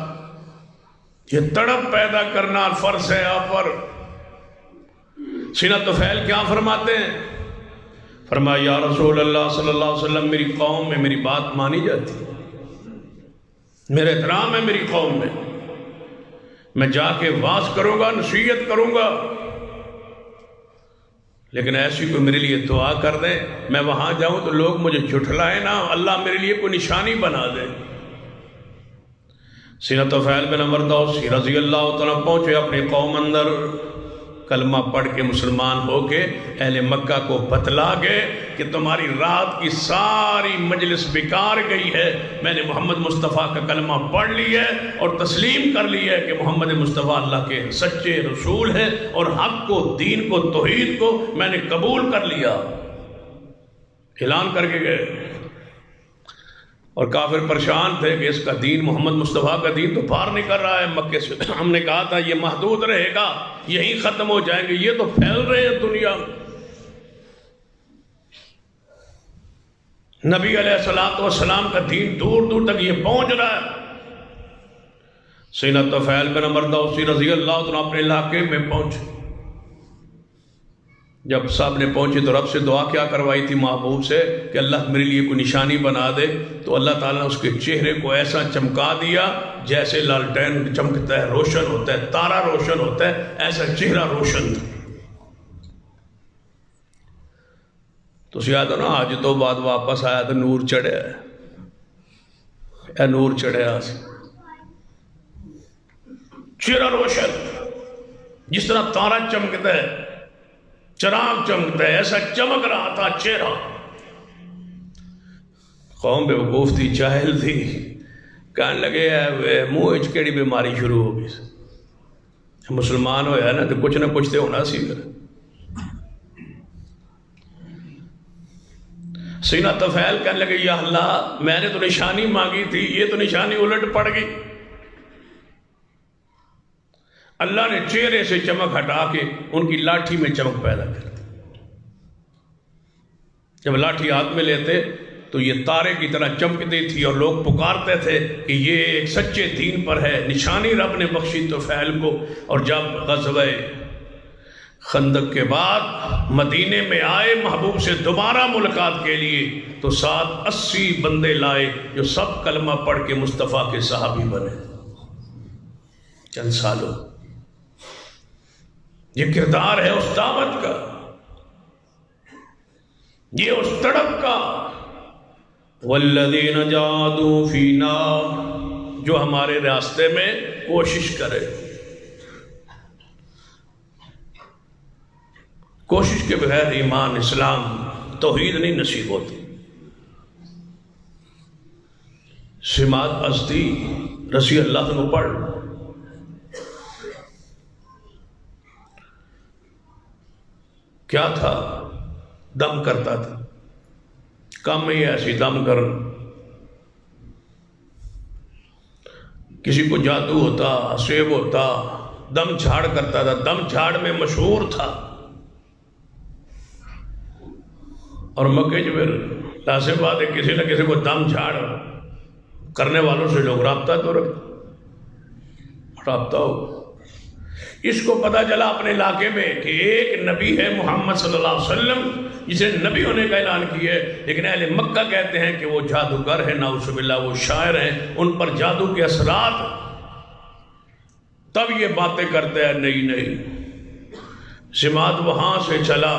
یہ تڑپ پیدا کرنا فرض ہے آپ پر۔ سینہ طفیل کیا فرماتے ہیں؟ فرمایا یا رسول اللہ صلی اللہ علیہ وسلم، میری قوم میں میری بات مانی جاتی ہے، میرے احترام ہے میری قوم میں جا کے واز کروں گا، نصیحت کروں گا، لیکن ایسی کوئی میرے لیے دعا کر دے، میں وہاں جاؤں تو لوگ مجھے جھٹلائے نہ، اللہ میرے لیے کوئی نشانی بنا دے۔ سینہ طفیل بن عمر دوسی رضی اللہ تعالیٰ پہنچے اپنی قوم اندر، کلمہ پڑھ کے مسلمان ہو کے اہل مکہ کو بتلا گئے کہ تمہاری رات کی ساری مجلس بیکار گئی ہے، میں نے محمد مصطفیٰ کا کلمہ پڑھ لی ہے اور تسلیم کر لی ہے کہ محمد مصطفیٰ اللہ کے سچے رسول ہیں، اور حق کو، دین کو، توحید کو میں نے قبول کر لیا، اعلان کر کے گئے۔ اور کافر پریشان تھے کہ اس کا دین، محمد مصطفیٰ کا دین تو باہر نہیں کر رہا ہے مکے سے، ہم نے کہا تھا یہ محدود رہے گا، یہیں ختم ہو جائیں گے، یہ تو پھیل رہے ہیں دنیا میں۔ نبی علیہ السلام کا دین دور دور تک یہ پہنچ رہا ہے۔ سینہ طفیل بن عمر دوسی رضی اللہ عنہ اپنے علاقے میں پہنچے، جب صاحب نے پہنچے تو رب سے دعا کیا کروائی تھی محبوب سے کہ اللہ میرے لیے کوئی نشانی بنا دے، تو اللہ تعالیٰ نے اس کے چہرے کو ایسا چمکا دیا جیسے لالٹین چمکتا ہے، روشن ہوتا ہے، تارا روشن ہوتا ہے، ایسا چہرہ روشن تھا۔ تو یاد ہے نا، آج تو بعد واپس آیا تو نور چڑھے، اے نور چڑھے، آج چہرہ روشن، جس طرح تارا چمکتا ہے، چراغ چمکتا ہے، ایسا چمک رہا تھا چہرہ۔ قوم بے وقوف تھی، جاہل تھی، کہنے لگے منہ اچ کیڑی بیماری شروع ہو گئی، مسلمان ہویا نا تو کچھ نہ کچھ تو ہونا سی۔ سینہ طفیل کہنے لگے یا اللہ میں نے تو نشانی مانگی تھی، یہ تو نشانی الٹ پڑ گئی۔ اللہ نے چہرے سے چمک ہٹا کے ان کی لاٹھی میں چمک پیدا کر دی۔ جب لاٹھی ہاتھ میں لیتے تو یہ تارے کی طرح چمکتی تھی، اور لوگ پکارتے تھے کہ یہ ایک سچے دین پر ہے، نشانی رب نے بخشی طفیل کو۔ اور جب غزوہ خندق کے بعد مدینے میں آئے محبوب سے دوبارہ ملاقات کے لیے، تو 80 بندے لائے جو سب کلمہ پڑھ کے مصطفیٰ کے صحابی بنے چند سالوں۔ یہ کردار ہے اس دعوت کا، یہ اس تڑپ کا۔ والذین جاہدوا فینا، جو ہمارے راستے میں کوشش کرے، کوشش کے بغیر ایمان، اسلام، توحید نہیں نصیب ہوتی۔ سماعت ازدی رضی اللہ عنہ پڑھ، کیا تھا؟ دم کرتا تھا. کام ہی ایسی دم کرنا. کسی کو جادو ہوتا، سیب ہوتا، دم جھاڑ کرتا تھا، دم جھاڑ میں مشہور تھا. اور مکے جو پھر لازم بات ہے کسی نہ کسی کو دم جھاڑ کرنے والوں سے لوگ رابطہ تو رابطہ ہو. اس کو پتا چلا اپنے علاقے میں کہ ایک نبی ہے محمد صلی اللہ علیہ وسلم جسے نبی ہونے کا اعلان کیا ہے، لیکن اہل مکہ کہتے ہیں کہ وہ جادوگر ہے، نعوذ باللہ وہ شاعر ہیں، ان پر جادو کے اثرات. تب یہ باتیں کرتے ہیں. نہیں سماعت وہاں سے چلا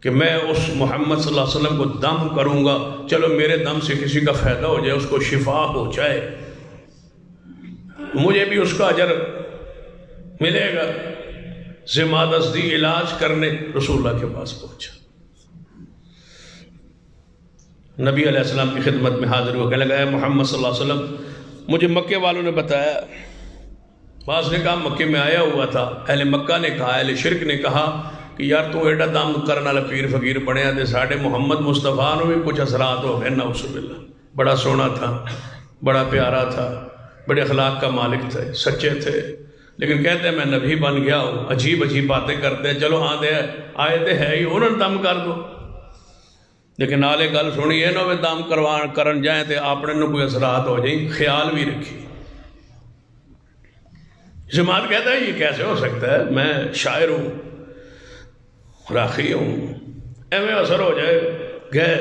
کہ میں اس محمد صلی اللہ علیہ وسلم کو دم کروں گا، چلو میرے دم سے کسی کا فائدہ ہو جائے، اس کو شفا ہو جائے، مجھے بھی اس کا اجر ملے گا. ذمہ دستی علاج کرنے رسول اللہ کے پاس پہنچا. نبی علیہ السلام کی خدمت میں حاضر ہو کے لگا ہے محمد صلی اللہ علیہ وسلم مجھے مکے والوں نے بتایا. بعض نے کہا مکے میں آیا ہوا تھا، اہل مکہ نے کہا، اہل شرک نے کہا کہ یار تو ایڈا دم کرنے والا پیر فقیر بنیا تے ساڈے محمد مصطفیٰ نو بھی کچھ اثرات ہو گئے. نعوذ باللہ. بڑا سونا تھا، بڑا پیارا تھا، بڑے اخلاق کا مالک تھے، سچے تھے، لیکن کہتے ہیں میں نبی بن گیا ہوں. عجیب عجیب باتیں کرتے ہیں. چلو ہاں دے آئے تے ہے ہی، انہوں نے دم کر دو. لیکن نالے گل سنی یہ نہ دم کرن جائیں تے اپنے نو کوئی اثرات ہو جائیں. خیال بھی رکھی. جماعت کہتا ہے یہ کیسے ہو سکتا ہے، میں شاعر ہوں، راخی ہوں، ایویں اثر ہو جائے. گئے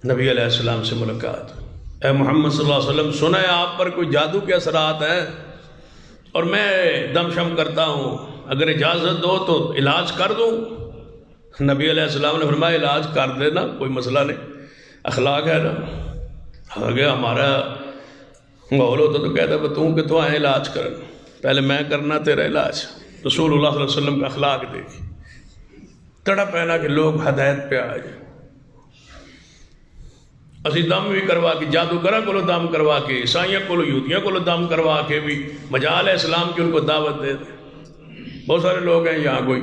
نبی علیہ السلام سے ملاقات. اے محمد صلی اللہ علیہ وسلم سنا ہے آپ پر کوئی جادو کے اثرات ہیں اور میں دم شم کرتا ہوں، اگر اجازت دو تو علاج کر دوں. نبی علیہ السلام نے فرمایا علاج کر دینا، کوئی مسئلہ نہیں، اخلاق ہے نا. آگے ہمارا ماحول ہوتا تو کہتا کہ تو آئے علاج کرنا، پہلے میں کرنا تیرا علاج. رسول اللہ صلی اللہ علیہ وسلم کا اخلاق دیکھی، تڑپ ہے نا کہ لوگ ہدایت پہ آ جائیں. اسی دم بھی کروا کے جادوگراں کو دم کروا کے، عیسائیوں کو یہودیوں کو دم کروا کے بھی مجال ہے اسلام کی ان کو دعوت دے دیں. بہت سارے لوگ ہیں یہاں، کوئی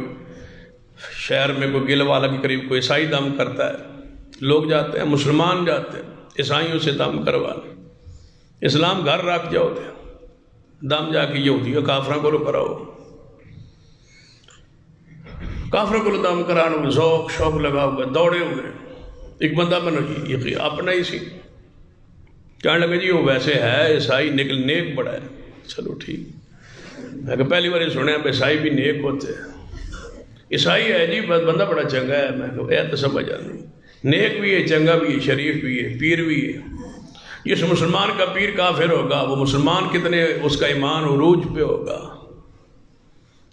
شہر میں کوئی گل والا کے قریب کوئی عیسائی دم کرتا ہے، لوگ جاتے ہیں، مسلمان جاتے ہیں عیسائیوں سے دم کروانے. اسلام گھر رکھ جاؤ دے دم جا کے یہودیوں کافراں کو کراؤ. کافروں کو دم کرانا ذوق شوق لگا ہوا، دوڑے ہوئے. ایک بندہ میں نے اپنا ہی سی کہنے لگا جی وہ ویسے ہے عیسائی نکل نیک بڑا ہے. چلو ٹھیک. میں کہ پہلی بار سنیا عیسائی بھی نیک ہوتے ہیں. عیسائی ہے جی بندہ بڑا چنگا ہے. میں کہ تو سمجھ آتی، نیک بھی ہے، چنگا بھی ہے، شریف بھی ہے، پیر بھی ہے. جس مسلمان کا پیر کافر ہوگا وہ مسلمان کتنے اس کا ایمان عروج پہ ہوگا.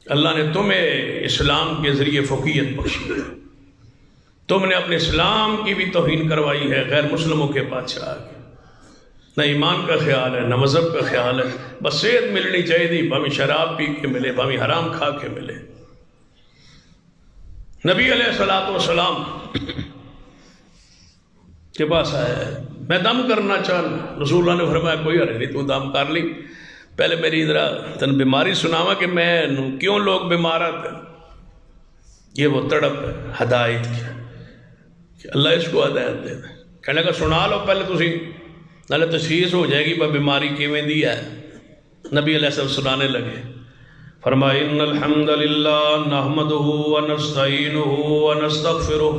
اللہ نے تمہیں اسلام کے ذریعے فقیہت بخشی ہے، تم نے اپنے اسلام کی بھی توہین کروائی ہے غیر مسلموں کے بادشاہ کی. نہ ایمان کا خیال ہے، نہ مذہب کا خیال ہے. بس صحت ملنی چاہیے، بھاویں شراب پی کے ملے، بھاویں حرام کھا کے ملے. نبی علیہ الصلوۃ والسلام کے پاس آیا ہے، میں دم کرنا چاہتا. رسول اللہ نے فرمایا کوئی حرج نہیں، تو دم کر لی. پہلے میری ذرا تن بیماری سناوا کہ میں کیوں لوگ بیمار آتے. یہ وہ تڑپ ہے ہدایت کی کہ اللہ اس کو ہدایت دے دے. کہنے لگا سنا لو پہلے تسی، نالے تشخیص ہو جائے گی پر بیماری کیویں دی ہے. نبی علیہ السلام سنانے لگے. فرمایا ان الحمد للہ نحمده ونستعینه ونستغفره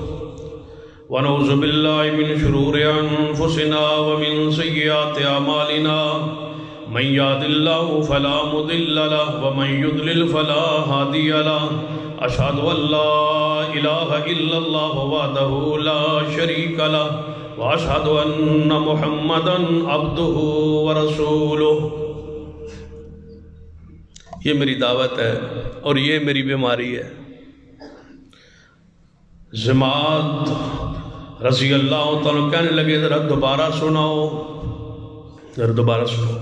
ونعوذ باللہ من شرور انفسنا ومن سیئات اعمالنا من يهد الله فلا مضل له ومن يضلل فلا هادي له اشهد ان لا اله الا الله وحده لا شريك له واشهد ان محمدا عبده ورسوله. یہ میری دعوت ہے اور یہ میری بیماری ہے. ضماد رضی اللہ تعالیٰ کہنے لگے ذرا دوبارہ سناؤ، ذرا دوبارہ سناؤ.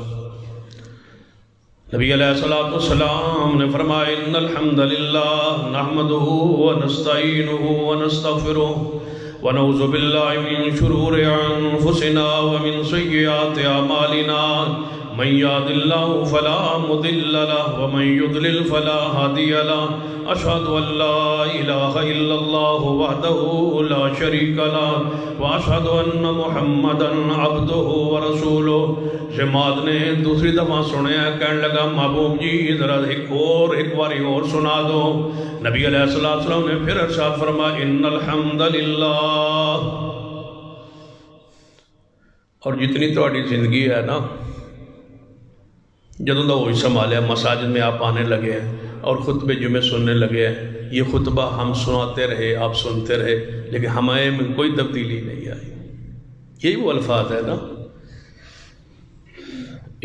نبی علیہ الصلوۃ والسلام نے فرمایا ان الحمد للہ نحمده ونستعینه ونستغفره ونعوذ باللہ من شرور انفسنا ومن سیئات اعمالنا من يهد الله فلا مضل له ومن يضلل فلا هادي له أشهد أن لا إله إلا الله وحده لا شريك له وأشهد أن محمدا عبده ورسوله. جماعت نے دوسری دفعہ سنیا، کہنے لگا محبوب جی ذرا ایک باری اور سنا دو. نبی علیہ السلام نے پھر ارشاد فرمایا ان الحمد للہ. اور جتنی تہاڈی زندگی ہے نا، جدوں دا وہی سنبھالیا مساجد میں آپ آنے لگے ہیں اور خطبے جمعے سننے لگے ہیں، یہ خطبہ ہم سناتے رہے، آپ سنتے رہے، لیکن ہمیں میں کوئی تبدیلی نہیں آئی. یہی وہ الفاظ ہے نا،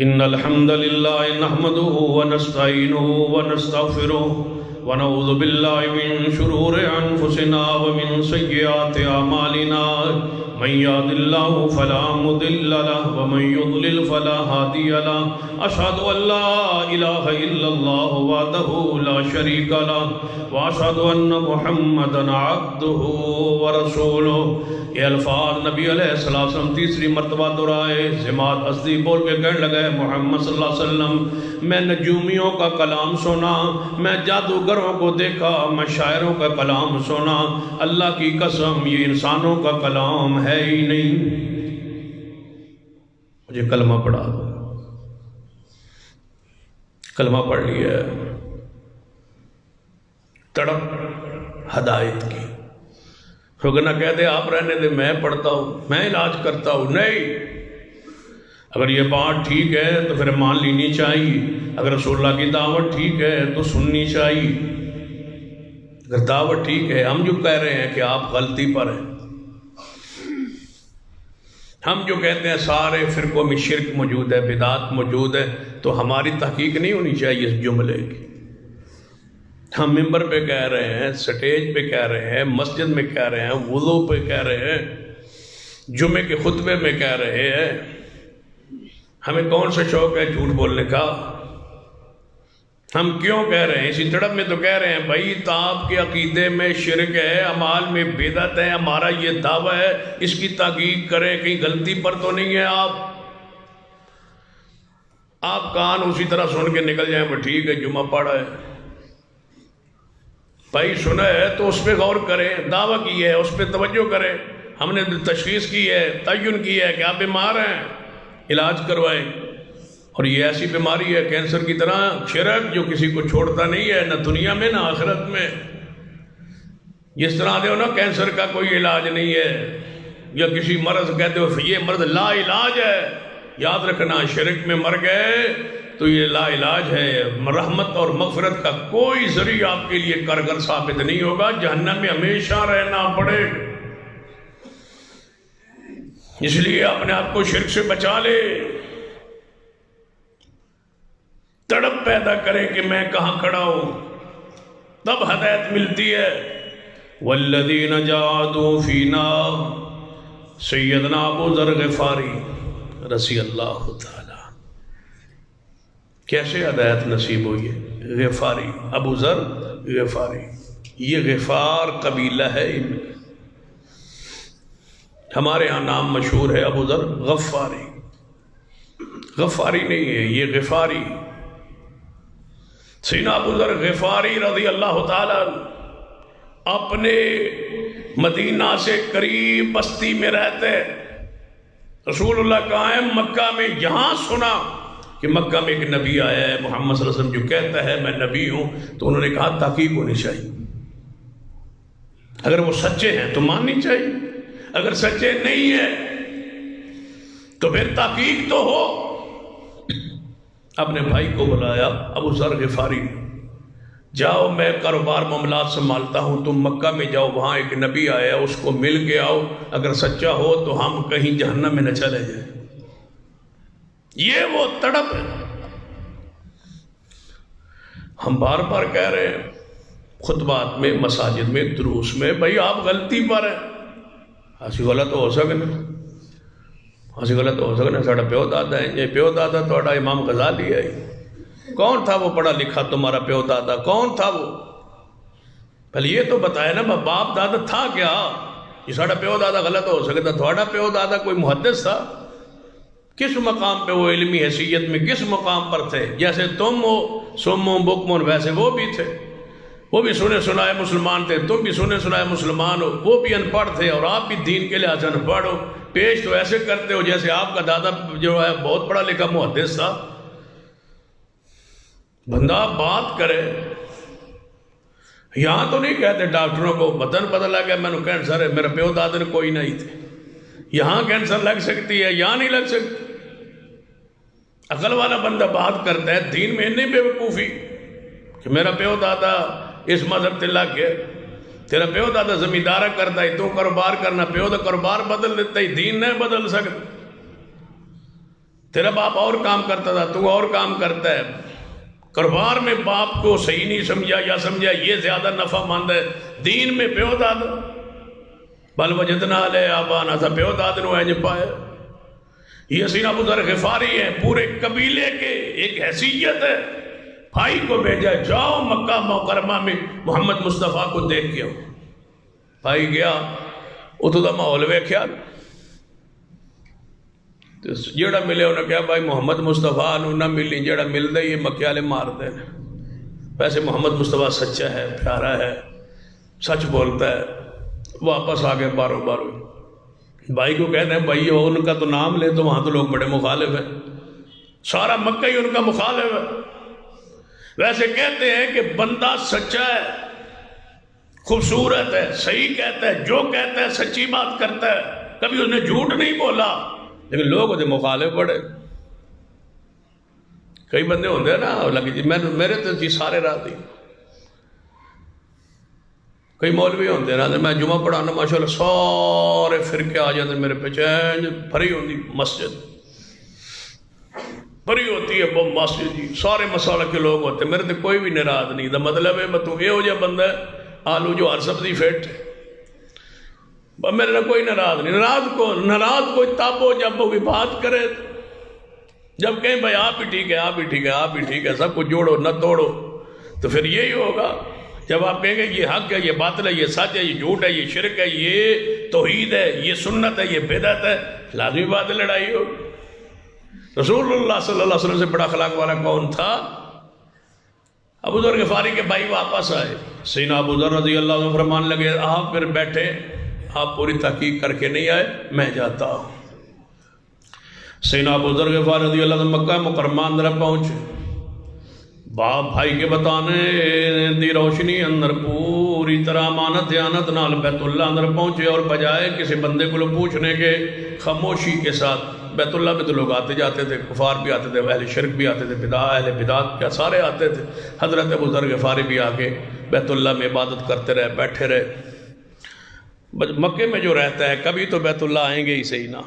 ان الحمد للہ نحمده ونستعینه ونستغفره ونعوذ باللہ من شرور انفسنا ومن سیئات اعمالنا من يهد الله فلا مضل له ومن يضلل فلا هادي له أشهد أن لا إله إلا الله وحده لا شريك له وأشهد أن محمدا عبده ورسوله. یہ الفاظ نبی علیہ السلام تیسری مرتبہ دہرائے. جماعت اسدی بول کے کہنے لگے محمد صلی اللہ علیہ وسلم میں نجومیوں کا کلام سنا، میں جادوگروں کو دیکھا، میں شاعروں کا کلام سنا، اللہ کی قسم یہ انسانوں کا کلام ہے ہی نہیں. مجھے کلمہ پڑھا دو. کلمہ پڑھ لیا، تڑپ ہدایت کی. کیونکہ نہ کہہ دے آپ رہنے دے میں پڑھتا ہوں، میں علاج کرتا ہوں. نہیں، اگر یہ بات ٹھیک ہے تو پھر مان لینی چاہیے. اگر رسول اللہ کی دعوت ٹھیک ہے تو سننی چاہیے. اگر دعوت ٹھیک ہے، ہم جو کہہ رہے ہیں کہ آپ غلطی پر ہیں، ہم جو کہتے ہیں سارے فرقوں میں شرک موجود ہے، بدعات موجود ہے، تو ہماری تحقیق نہیں ہونی چاہیے اس جملے کی. ہم ممبر پہ کہہ رہے ہیں، سٹیج پہ کہہ رہے ہیں، مسجد میں کہہ رہے ہیں، وضو پہ کہہ رہے ہیں، جمعے کے خطبے میں کہہ رہے ہیں. ہمیں کون سا شوق ہے جھوٹ بولنے کا؟ ہم کیوں کہہ رہے ہیں؟ اسی تڑپ میں تو کہہ رہے ہیں بھائی تو آپ کے عقیدے میں شرک ہے، اعمال میں بدعت ہے، ہمارا یہ دعویٰ ہے، اس کی تحقیق کریں، کہیں غلطی پر تو نہیں ہے. آپ کان اسی طرح سن کے نکل جائیں وہ ٹھیک ہے جمعہ پڑھا ہے، بھائی سنا ہے تو اس پہ غور کریں، دعویٰ کی ہے اس پہ توجہ کریں. ہم نے تشخیص کی ہے، تعین کی ہے کہ آپ بیمار ہیں، علاج کروائیں. اور یہ ایسی بیماری ہے کینسر کی طرح، شرک جو کسی کو چھوڑتا نہیں ہے، نہ دنیا میں نہ آخرت میں. جس طرح دے ہو نا کینسر کا کوئی علاج نہیں ہے، یا کسی مرض کہتے ہو یہ مرض لا علاج ہے، یاد رکھنا شرک میں مر گئے تو یہ لا علاج ہے. رحمت اور مغفرت کا کوئی ذریعہ آپ کے لیے کارگر ثابت نہیں ہوگا، جہنم میں ہمیشہ رہنا پڑے. اس لیے اپنے آپ کو شرک سے بچا لے، تڑپ پیدا کرے کہ میں کہاں کھڑا ہوں، تب ہدایت ملتی ہے. والذین جاہدوا فینا، سیدنا ابو ذر غفاری رضی اللہ تعالی. کیسے ہدایت نصیب ہوئی ہے؟ غفاری، ابو ذر غفاری. یہ غفار قبیلہ ہے، ہمارے ہاں نام مشہور ہے ابو ذر غفاری. غفاری نہیں ہے، یہ غفاری. سیدنا ابو ذر غفاری رضی اللہ تعالی اپنے مدینہ سے قریب بستی میں رہتے. رسول اللہ کہاں ہے؟ مکہ میں. یہاں سنا کہ مکہ میں ایک نبی آیا ہے محمد صلی اللہ علیہ وسلم جو کہتا ہے میں نبی ہوں، تو انہوں نے کہا تحقیق ہونی چاہیے. اگر وہ سچے ہیں تو ماننی چاہیے، اگر سچے نہیں ہیں تو پھر تحقیق تو ہو. اپنے بھائی کو بلایا، ابو ذر غفاری، جاؤ میں کاروبار معاملات سنبھالتا ہوں، تم مکہ میں جاؤ، وہاں ایک نبی آیا اس کو مل کے آؤ، اگر سچا ہو تو ہم کہیں جہنم میں نہ چلے جائیں. یہ وہ تڑپ ہے. ہم بار بار کہہ رہے ہیں خطبات میں، مساجد میں، دروس میں، بھائی آپ غلطی پر ہیں. اسی غلط ہو سکنے، اسی غلط ہو سکنے. ساڑھا پیو دادا ہے، یہ پیو دادا توڑا امام غزالی ہے. کون تھا وہ پڑھا لکھا تمہارا پیو دادا؟ کون تھا وہ؟ پہلے یہ تو بتایا نا باپ دادا تھا کیا. یہ ساڑھا پیو دادا غلط ہو سکتا، تھوڑا پیو دادا کوئی محدث تھا، کس مقام پہ وہ علمی حیثیت میں کس مقام پر تھے؟ جیسے تم ہو سم بکمن، ویسے وہ بھی تھے، وہ بھی سنے سنائے مسلمان تھے، تم بھی سنے سنائے مسلمان ہو، وہ بھی ان پڑھ تھے اور آپ بھی دین کے لحاظ سے ان پڑھ ہو۔ پیش تو ایسے کرتے ہو جیسے آپ کا دادا جو ہے بہت پڑھا لکھا محدث تھا۔ بندہ بات کرے، یہاں تو نہیں کہتے ڈاکٹروں کو بدن بدل لگ گیا میں نے کینسر ہے، میرے پیو دادے نے کوئی نہیں تھے۔ یہاں کینسر لگ سکتی ہے، یہاں نہیں لگ سکتی۔ عقل والا بندہ بات کرتا ہے، دین میں نہیں بے وقوفی کہ میرا پیو دادا اس مذہب تے لگ گیا، تیرا پیو دادا زمیندارہ کرتا ہے، تو کاروبار کرنا، پیو دا کاروبار بدل دیتا ہے، دین نہیں بدل سکتا۔ تیرا باپ اور کام کرتا تھا، تو اور کام کرتا ہے، کاروبار میں باپ کو صحیح نہیں سمجھا یا سمجھا یہ زیادہ نفع مند ہے، دین میں پیو دادا بل وجدنا علیہ آبانا تھا، پیو دادا نے انج پایا۔ یہ سینا ابو ذر غفاری ہے، پورے قبیلے کے ایک حیثیت ہے، بھائی کو بھیجا جاؤ مکہ مکرمہ میں محمد مصطفیٰ کو دیکھ کے آؤ۔ بھائی گیا، اتو دا ماحول ویکھیا، جیڑا ملے انہیں کہا بھائی محمد مصطفیٰ نو نہ ملی، جیڑا مل دے یہ مکے والے مار دے۔ ویسے محمد مصطفیٰ سچا ہے، پیارا ہے، سچ بولتا ہے۔ واپس آگے بارو بارو بھائی کو کہتے ہیں بھائی ان کا تو نام لے تو وہاں تو لوگ بڑے مخالف ہیں، سارا مکہ ہی ان کا مخالف ہے۔ ویسے کہتے ہیں کہ بندہ سچا ہے، خوبصورت ہے، صحیح کہتا ہے، جو کہتا ہے سچی بات کرتا ہے، کبھی اس نے جھوٹ نہیں بولا، لیکن لوگ اسے مخالف پڑے۔ کئی بندے ہوتے ہیں نا لگی جی میرے تو جی سارے راضی، کئی مولوی ہوتے ہیں میں جمعہ پڑھانا ماشاءاللہ سارے فرقے آ جاتے میرے پیچھے، بھری ہوتی مسجد، بھری ہوتی ہے وہ مسجد جی، سارے مسالہ کے لوگ ہوتے ہیں، میرے تو کوئی بھی ناراض نہیں۔ دا مطلب ہے میں تو یہ ہو جا بندہ ہے آلو جو ہر سبزی فیٹ میرے کوئی ناراض نہیں۔ ناراض کوئی تابو جب وہ بھی بات کرے، جب کہیں بھائی آپ ہی ٹھیک ہے، آپ ہی ٹھیک ہے، آپ ہی ٹھیک ہے، سب کو جوڑو نہ توڑو، تو پھر یہی ہوگا۔ جب آپ کہیں گے یہ حق ہے، یہ باطل ہے، یہ سچ ہے، یہ جھوٹ ہے، یہ شرک ہے، یہ توحید ہے، یہ سنت ہے، یہ بدعت ہے، لازمی بات ہے لڑائی ہو۔ رسول اللہ صلی اللہ علیہ وسلم سے بڑا اخلاق والا کون تھا؟ ابو ذر غفاری کے بھائی واپس آئے، سیدنا ابو ذر رضی اللہ عنہ فرمان لگے آپ پھر بیٹھے، آپ پوری تحقیق کر کے نہیں آئے، میں جاتا ہوں۔ سیدنا ابو ذر غفاری رضی اللہ عنہ مکہ مکرمہ اندر پہنچے، باپ بھائی کے بتانے دی روشنی اندر پوری طرح امانت دیانت نال بیت اللہ اندر پہنچے، اور بجائے کسی بندے کو پوچھنے کے خاموشی کے ساتھ، بیت اللہ میں تو لوگ آتے جاتے تھے، کفار بھی آتے تھے، اہل شرک بھی آتے تھے، اہل بدعت کیا سارے آتے تھے، حضرت ابو ذر غفاری بھی آگے بیت اللہ میں عبادت کرتے رہے، بیٹھے رہے۔ مکے میں جو رہتا ہے کبھی تو بیت اللہ آئیں گے ہی صحیح نا،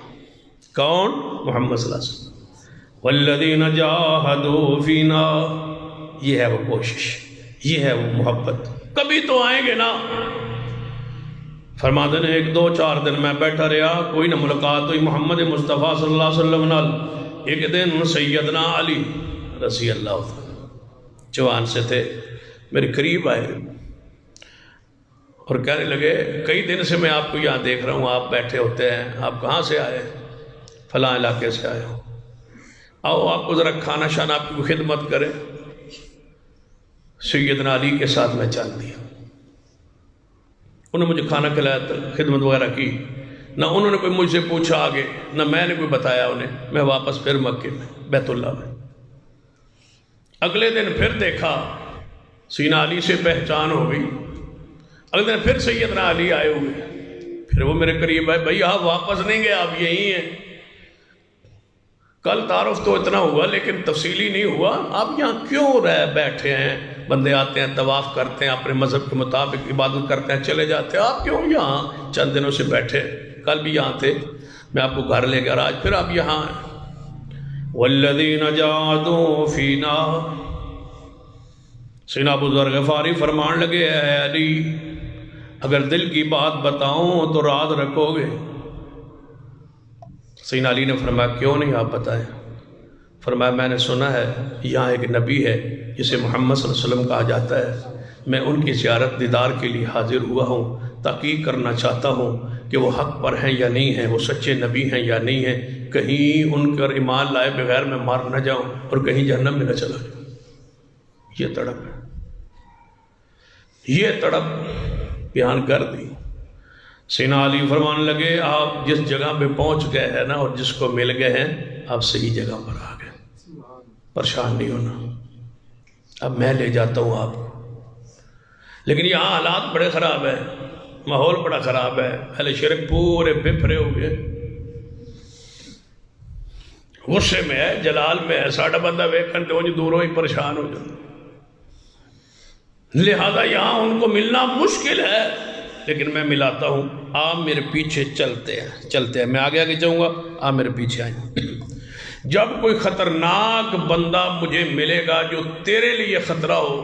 کون؟ محمد صلی اللہ علیہ وسلم، والذین جاہدوا فینا، یہ ہے وہ کوشش، یہ ہے وہ محبت، کبھی تو آئیں گے نا۔ فرماتے ہیں 1-2-4 دن میں بیٹھا رہا، کوئی نہ ملاقات ہوئی محمد مصطفیٰ صلی اللہ علیہ وسلم نال۔ ایک دن سیدنا علی رضی اللہ عنہ جوان سے تھے، میرے قریب آئے اور کہنے لگے کئی دن سے میں آپ کو یہاں دیکھ رہا ہوں، آپ بیٹھے ہوتے ہیں، آپ کہاں سے آئے؟ فلاں علاقے سے آئے ہوں، آؤ آپ کو ذرا کھانا شانا آپ کی خدمت کریں۔ سیدنا علی کے ساتھ میں چل دیا، انہوں نے مجھے کھانا کھلایا، خدمت وغیرہ کی، نہ انہوں نے کوئی مجھ سے پوچھا آگے، نہ میں نے کوئی بتایا انہیں۔ میں واپس پھر مکے میں بیت اللہ میں، اگلے دن پھر دیکھا سیدنا علی سے پہچان ہو گئی، اگلے دن پھر سیدنا علی آئے ہوئے، پھر وہ میرے قریب آئے، بھائی آپ واپس نہیں گئے، آپ یہی ہیں، کل تعارف تو اتنا ہوا لیکن تفصیلی نہیں ہوا، آپ یہاں کیوں رہ بیٹھے ہیں؟ بندے آتے ہیں طواف کرتے ہیں، اپنے مذہب کے مطابق عبادت کرتے ہیں، چلے جاتے ہیں، آپ کیوں یہاں چند دنوں سے بیٹھے؟ کل بھی یہاں تھے، میں آپ کو گھر لے گیا، آج پھر آپ یہاں ہیں۔ والذین جاہدوا فینا، سیدنا ابو ذر غفاری فرمان لگے اے علی اگر دل کی بات بتاؤں تو راز رکھو گے؟ سیدنا علی نے فرمایا کیوں نہیں آپ بتائیں؟ فرمایا میں نے سنا ہے یہاں ایک نبی ہے جسے محمد صلی اللہ علیہ وسلم کہا جاتا ہے، میں ان کی زیارت دیدار کے لیے حاضر ہوا ہوں، تحقیق کرنا چاہتا ہوں کہ وہ حق پر ہیں یا نہیں ہیں، وہ سچے نبی ہیں یا نہیں ہیں، کہیں ان پر ایمان لائے بغیر میں مار نہ جاؤں اور کہیں جہنم میں نہ چلا جاؤں۔ یہ تڑپ ہے، یہ تڑپ بیان کر دی۔ سیدنا علی فرمانے لگے آپ جس جگہ پہ پہنچ گئے ہیں نا اور جس کو مل گئے ہیں، آپ صحیح جگہ پر آ گئے، پریشان نہیں ہونا، اب میں لے جاتا ہوں آپ کو۔ لیکن یہاں حالات بڑے خراب ہیں، ماحول بڑا خراب ہے، اہل شرک پورے بفرے ہوئے، غصے میں ہے، جلال میں ہے، ساڑھا بندہ ویکھن تو جو دوروں ہی پریشان ہو جاتا، لہذا یہاں ان کو ملنا مشکل ہے، لیکن میں ملاتا ہوں، آپ میرے پیچھے چلتے ہیں، میں آگے آگے جاؤں گا، آپ میرے پیچھے آئیں۔ جب کوئی خطرناک بندہ مجھے ملے گا جو تیرے لیے خطرہ ہو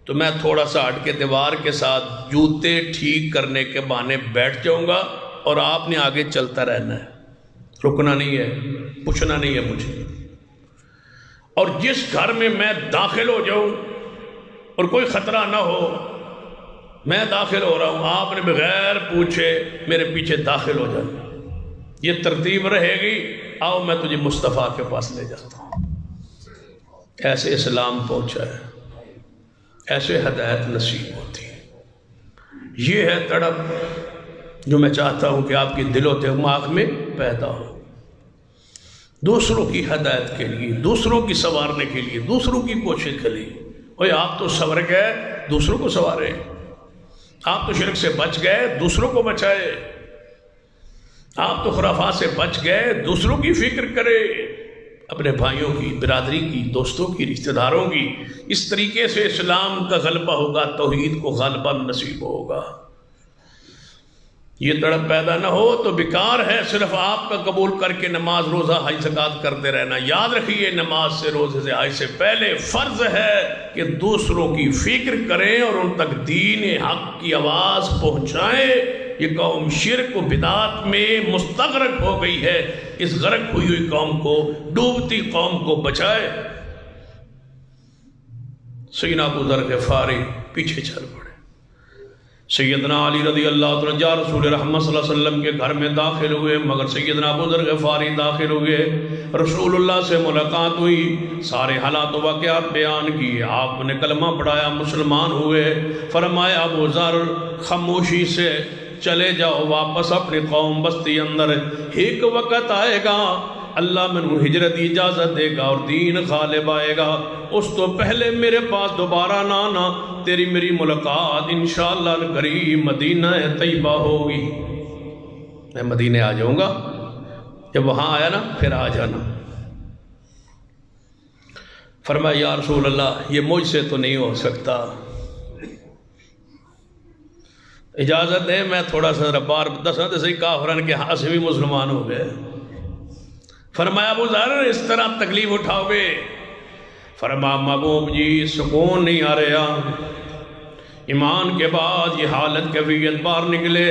تو میں تھوڑا سا ہٹ کے دیوار کے ساتھ جوتے ٹھیک کرنے کے بہانے بیٹھ جاؤں گا اور آپ نے آگے چلتا رہنا ہے، رکنا نہیں ہے، پوچھنا نہیں ہے مجھے۔ اور جس گھر میں میں داخل ہو جاؤں اور کوئی خطرہ نہ ہو، میں داخل ہو رہا ہوں، آپ نے بغیر پوچھے میرے پیچھے داخل ہو جانا، یہ ترتیب رہے گی، آؤ میں تجھے مصطفیٰ کے پاس لے جاتا ہوں۔ ایسے اسلام پہنچا ہے، ایسے ہدایت نصیب ہوتی ہے۔ یہ ہے تڑپ جو میں چاہتا ہوں کہ آپ کی دل و دماغ میں پیدا ہو، دوسروں کی ہدایت کے لیے، دوسروں کی سنوارنے کے لیے، دوسروں کی کوشش کے لیے۔ اوہ آپ تو سنور گئے، دوسروں کو سنوارے، آپ تو شرک سے بچ گئے، دوسروں کو بچائے، آپ تو خرافات سے بچ گئے، دوسروں کی فکر کرے، اپنے بھائیوں کی، برادری کی، دوستوں کی، رشتہ داروں کی۔ اس طریقے سے اسلام کا غلبہ ہوگا، توحید کو غلبہ نصیب ہوگا۔ یہ تڑپ پیدا نہ ہو تو بیکار ہے صرف آپ کا قبول کر کے نماز روزہ حج زکوٰۃ کرتے رہنا۔ یاد رکھیے نماز سے، روزے سے، حج سے پہلے فرض ہے کہ دوسروں کی فکر کریں اور ان تک دین حق کی آواز پہنچائیں۔ یہ قوم شرک و بدعات میں مستغرق ہو گئی ہے، اس غرق ہوئی ہوئی قوم کو، ڈوبتی قوم کو بچائے۔ سیدنا ابو ذر غفاری پیچھے چل پڑے، سیدنا علی رضی اللہ عنہ یا رسول رحمت صلی اللہ علیہ وسلم کے گھر میں داخل ہوئے، مگر سیدنا ابو ذر غفاری داخل ہوئے، رسول اللہ سے ملاقات ہوئی، سارے حالات و واقعات بیان کیے، آپ نے کلمہ پڑھایا، مسلمان ہوئے۔ فرمایا ابو ذر خاموشی سے چلے جاؤ واپس اپنی قوم بستی اندر، ایک وقت آئے گا اللہ منہ ہجرت کی اجازت دے گا اور دین غالب آئے گا، اس تو پہلے میرے پاس دوبارہ نہ آنا، تیری میری ملاقات انشاءاللہ الکریم مدینہ طیبہ ہوگی۔ میں مدینہ آ جاؤں گا، جب وہاں آیا نا پھر آ جانا۔ فرمایا یا رسول اللہ یہ مجھ سے تو نہیں ہو سکتا، اجازت ہے میں تھوڑا سا بار دساں تو صحیح کافرن کے ہاں سے بھی مسلمان ہو گئے۔ فرمایا ابو ذر اس طرح تکلیف اٹھاؤ گے؟ فرمایا محبوب جی سکون نہیں آ رہا، ایمان کے بعد یہ حالت کیفیت باہر نکلے۔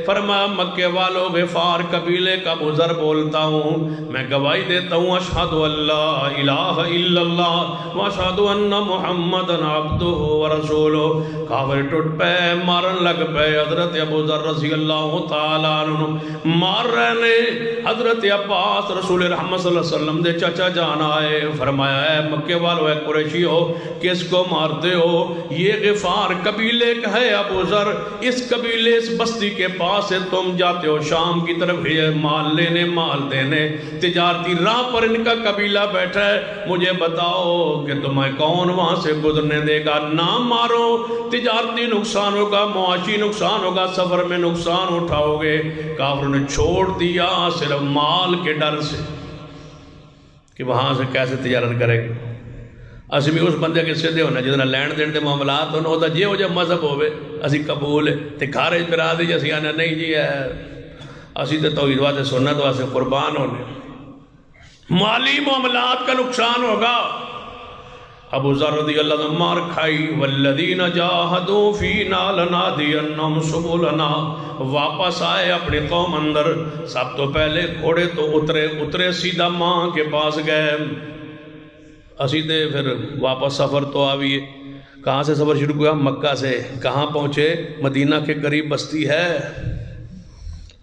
فرمایا مکے والوں غفار قبیلے کا ابو ذر بولتا ہوں، میں گواہی دیتا ہوں اشہد ان لا الہ الا اللہ واشہد ان محمد عبدہ ورسولہ۔ کافر ٹوٹ پے، مارن لگ پے، حضرت ابو ذر رضی اللہ تعالیٰ عنہ مار رہنے۔ حضرت عباس رسول رحمت صلی اللہ علیہ وسلم دے چچا جان آئے، فرمایا اے مکے والوں، اے قریشی ہو، کس کو مارتے ہو؟ یہ غفار قبیلے کا ہے ابو ذر، اس قبیلے اس بستی کے پاس سے تم جاتے ہو شام کی طرف مال لینے، مال دینے، تجارتی راہ پر ان کا قبیلہ بیٹھا ہے، مجھے بتاؤ کہ تمہیں کون وہاں سے گزرنے دے گا؟ نہ مارو، تجارتی نقصان ہوگا، معاشی نقصان ہوگا، سفر میں نقصان اٹھاؤ گے۔ کافروں نے چھوڑ دیا صرف مال کے ڈر سے کہ وہاں سے کیسے تجارت کریں گے۔ اسی بھی اس بندے کے سیدھے ہونا جتنا لین دین دے معاملات ہونا ہوتا جی ہو جب مذہب ہوئے اسی قبول ہے تے گھر اجترا دی اسی آنے نہیں جی ہے اسی تے توحید واسطے سنت واسطے قربان ہونے۔ مالی معاملات کا نقصان ہوگا۔ ابو ذر رضی اللہ عنہ مار کھائی، والذین جاہدوا فینا لنہدینہم سبلنا۔ واپس آئے اپنی قوم اندر، سب تو پہلے گھوڑے تو اترے سیدھا ماں کے پاس گئے۔ اسی تے پھر واپس سفر تو آئیے، کہاں سے سفر شروع ہوا؟ مکہ سے۔ کہاں پہنچے؟ مدینہ کے قریب بستی ہے،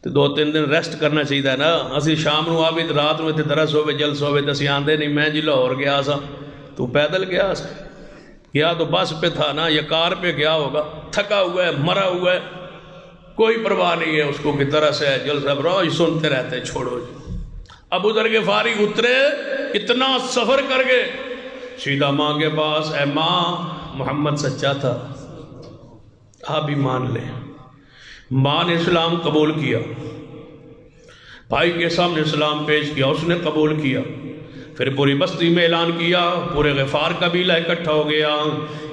تو 2-3 دن ریسٹ کرنا چاہیے نا. اسی شام نو آوے تے رات نو تے درس ہوے جلس ہوے تے اسی آندے نہیں میں جی لاہور گیا سا. تو پیدل گیا سا؟ گیا تو بس پہ تھا نا یا کار پہ گیا ہوگا. تھکا ہوا ہے مرا ہوا ہے کوئی پرواہ نہیں ہے اس کو کہ درس ہے جلسہ روز سنتے رہتے چھوڑو جی. ابو ذر غفاری اترے اتنا سفر کر گئے سیدھا ماں کے پاس. اے ماں محمد سچا تھا آپ بھی مان لیں. ماں نے اسلام قبول کیا بھائی کے سامنے اسلام پیش کیا اس نے قبول کیا. پھر پوری بستی میں اعلان کیا پورے غفار قبیلہ اکٹھا ہو گیا.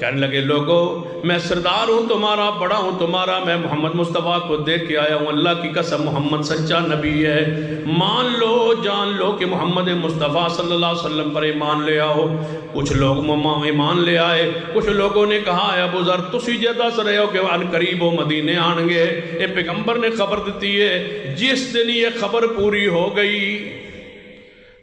کہنے لگے لوگو میں سردار ہوں تمہارا بڑا ہوں تمہارا میں محمد مصطفیٰ کو دیکھ کے آیا ہوں اللہ کی قسم محمد سچا نبی ہے. مان لو جان لو کہ محمد مصطفیٰ صلی اللہ علیہ وسلم پر ایمان لے آؤ. کچھ لوگ ایمان لے آئے. کچھ لوگوں نے کہا اے ابو ذر تسی جے دس رہے ہو کہ ان قریب وہ مدینے آن گے. اے پیغمبر نے خبر دیتی ہے جس دن یہ خبر پوری ہو گئی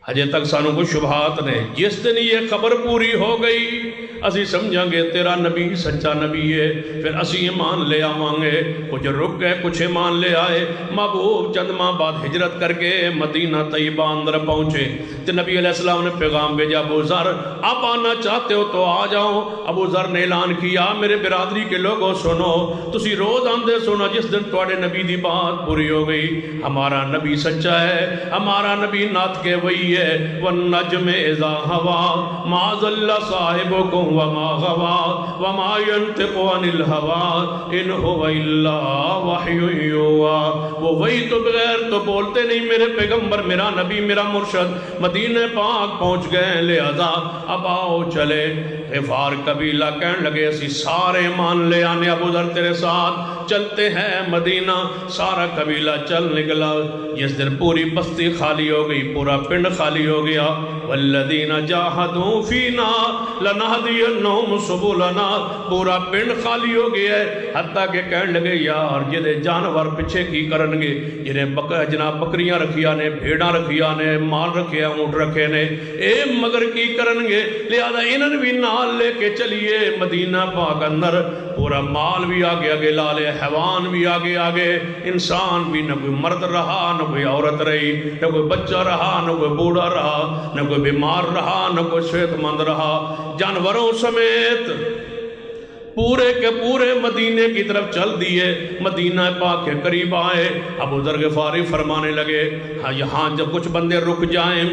ہجے تک سانو کوئی شبہات نے. جس دن یہ خبر پوری ہو گئی اسی سمجھاں گے تیرا نبی سچا نبی ہے. پھر اسی ایمان لے آواں گے. کچھ رک گئے کچھ ایمان لے آئے. محبوب چند ماہ بعد ہجرت کر کے مدینہ طیبہ اندر پہنچے تو نبی علیہ السلام نے پیغام بھیجا ابو ذر آپ آنا چاہتے ہو تو آ جاؤ. ابو ذر نے اعلان کیا میرے برادری کے لوگوں سنو تسی روز آندے سنو جس دن تواڈے نبی دی بات پوری ہو گئی ہمارا نبی سچا ہے ہمارا نبی نعت کے وہی ہے. والنجم اذا ہوا ما ضل صاحبکم وما غوا وما ينطق عن الهوى ان هو الا وحی یوحی. وہ وہی تو بغیر تو بولتے نہیں میرے پیغمبر میرا نبی میرا مرشد مدینہ پاک پہنچ گئے لہذا اب آؤ چلے. غفار قبیلہ کہنے لگے اسی سارے مان لے آنے ابو ذر تیرے ساتھ چلتے ہیں مدینہ. سارا قبیلہ چل نکلا. جس دن پوری بستی خالی ہو گئی پورا پنڈ خالی ہو گیا. والذین جاہدوا فینا لنہدینہم سبلنا. پورا پنڈ خالی ہو گیا ہے حتیٰ کہ کہنے لگے یار جدے جانور پیچھے کی کرن گے جنہیں جناب بکریاں رکھیا نے بھیڑاں رکھیا نے مال رکھیا اونٹ رکھے نے اے مگر کی کرن گے لہذا انہوں بھی نال لے کے چلیے مدینہ پاک اندر. پورا مال بھی آگے آگے لالے حیوان بھی آگے آگے انسان بھی نہ کوئی مرد رہا نہ کوئی عورت رہی نہ کوئی بچہ رہا نہ کوئی بوڑھا رہا نہ کوئی بیمار رہا نہ کوئی صحت مند رہا. جانوروں سمیت پورے کے پورے مدینے کی طرف چل دیے. مدینہ پاک کے قریب آئے. ابو ذر غفاری فرمانے لگے ہاں یہاں جب کچھ بندے رک جائیں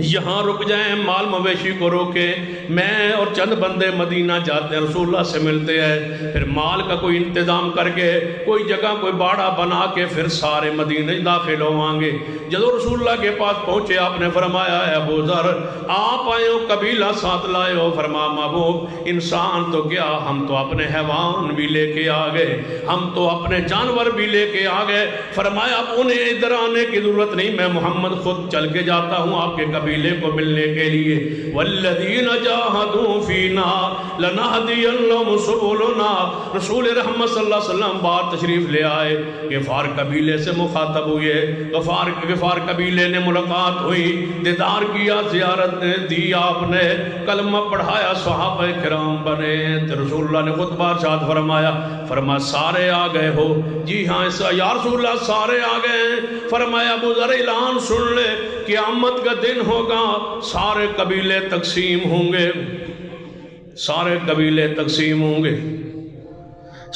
یہاں رک جائیں مال مویشی کو روکے میں اور چند بندے مدینہ جاتے ہیں رسول اللہ سے ملتے ہیں پھر مال کا کوئی انتظام کر کے کوئی جگہ کوئی باڑا بنا کے پھر سارے مدینہ داخل ہوائیں گے. جب رسول اللہ کے پاس پہنچے آپ نے فرمایا ہے ابو ذر آپ آئے ہو قبیلہ ساتھ لائے ہو. فرما محبوب انسان تو کیا ہم تو اپنے حیوان بھی لے کے آ گئے ہم تو اپنے جانور بھی لے کے آ گئے. فرمایا اب انہیں ادھر آنے کی ضرورت نہیں میں محمد خود چل کے جاتا ہوں آپ کے قبیلے کو ملنے کے لیے. والذین جاہدوا فینا لنہدینہم سبلنا. رسول رحمت صلی اللہ علیہ وسلم بار تشریف لے آئے. غفار قبیلے سے مخاطب ہوئے. غفار قبیلے نے ملاقات ہوئی دیدار کیا زیارت دی آپ نے کلمہ پڑھایا صحابہ کرام بنے. رسول اللہ نے خطبہ ارشاد فرمایا فرمایا سارے آ گئے ہو؟ جی ہاں یا رسول اللہ سارے آ گئے ہیں. فرمایا ابو ذر اعلان سن لے قیامت کا دن ہوگا سارے قبیلے تقسیم ہوں گے سارے قبیلے تقسیم ہوں گے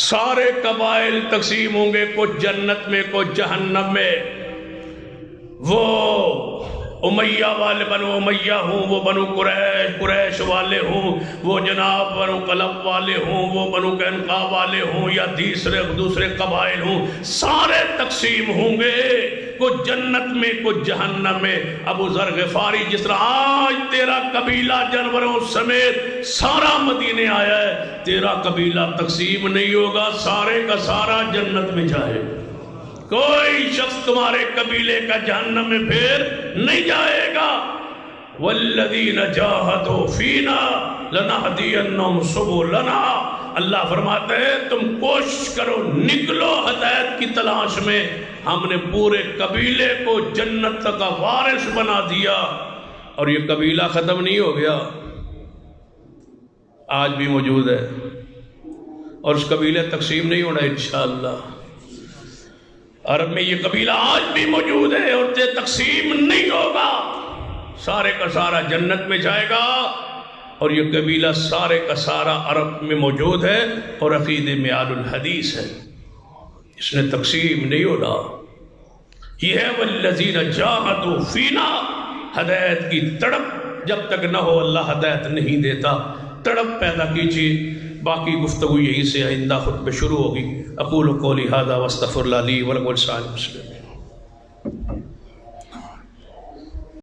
سارے قبائل تقسیم ہوں گے کچھ جنت میں کچھ جہنم میں. وہ امیہ والے بنو امیہ ہوں وہ بنو قریش والے ہوں وہ جناب بنو قلب والے ہوں وہ بنو قینقاع والے ہوں یا دوسرے قبائل ہوں سارے تقسیم ہوں گے کچھ جنت میں کچھ جہنم میں. ابو ذر غفاری جس طرح آج تیرا قبیلہ جانوروں سمیت سارا مدینے آیا ہے تیرا قبیلہ تقسیم نہیں ہوگا سارے کا سارا جنت میں جائے. کوئی شخص تمہارے قبیلے کا جہنم میں پھر نہیں جائے گا. والذین جاہدوا فینا لنہدینہم سبلنا. اللہ فرماتے ہیں تم کوشش کرو نکلو ہدایت کی تلاش میں. ہم نے پورے قبیلے کو جنت کا وارث بنا دیا. اور یہ قبیلہ ختم نہیں ہو گیا آج بھی موجود ہے اور اس قبیلے تقسیم نہیں ہونا انشاءاللہ. عرب میں یہ قبیلہ آج بھی موجود ہے اور یہ تقسیم نہیں ہوگا، سارے کا سارا جنت میں جائے گا، اور یہ قبیلہ سارے کا سارا عرب میں موجود ہے اور عقیدے میں آل الحدیث ہے، اس نے تقسیم نہیں ہونا۔ یہ ہے والذین جاہدوا فینا، ہدایت کی تڑپ جب تک نہ ہو اللہ ہدایت نہیں دیتا، تڑپ پیدا کیجیے۔ باقی گفتگو یہی سے آئندہ خطبہ شروع ہوگی۔ اقول قولی ھذا واستغفر اللہ لی ولکم ولسائر المسلمین۔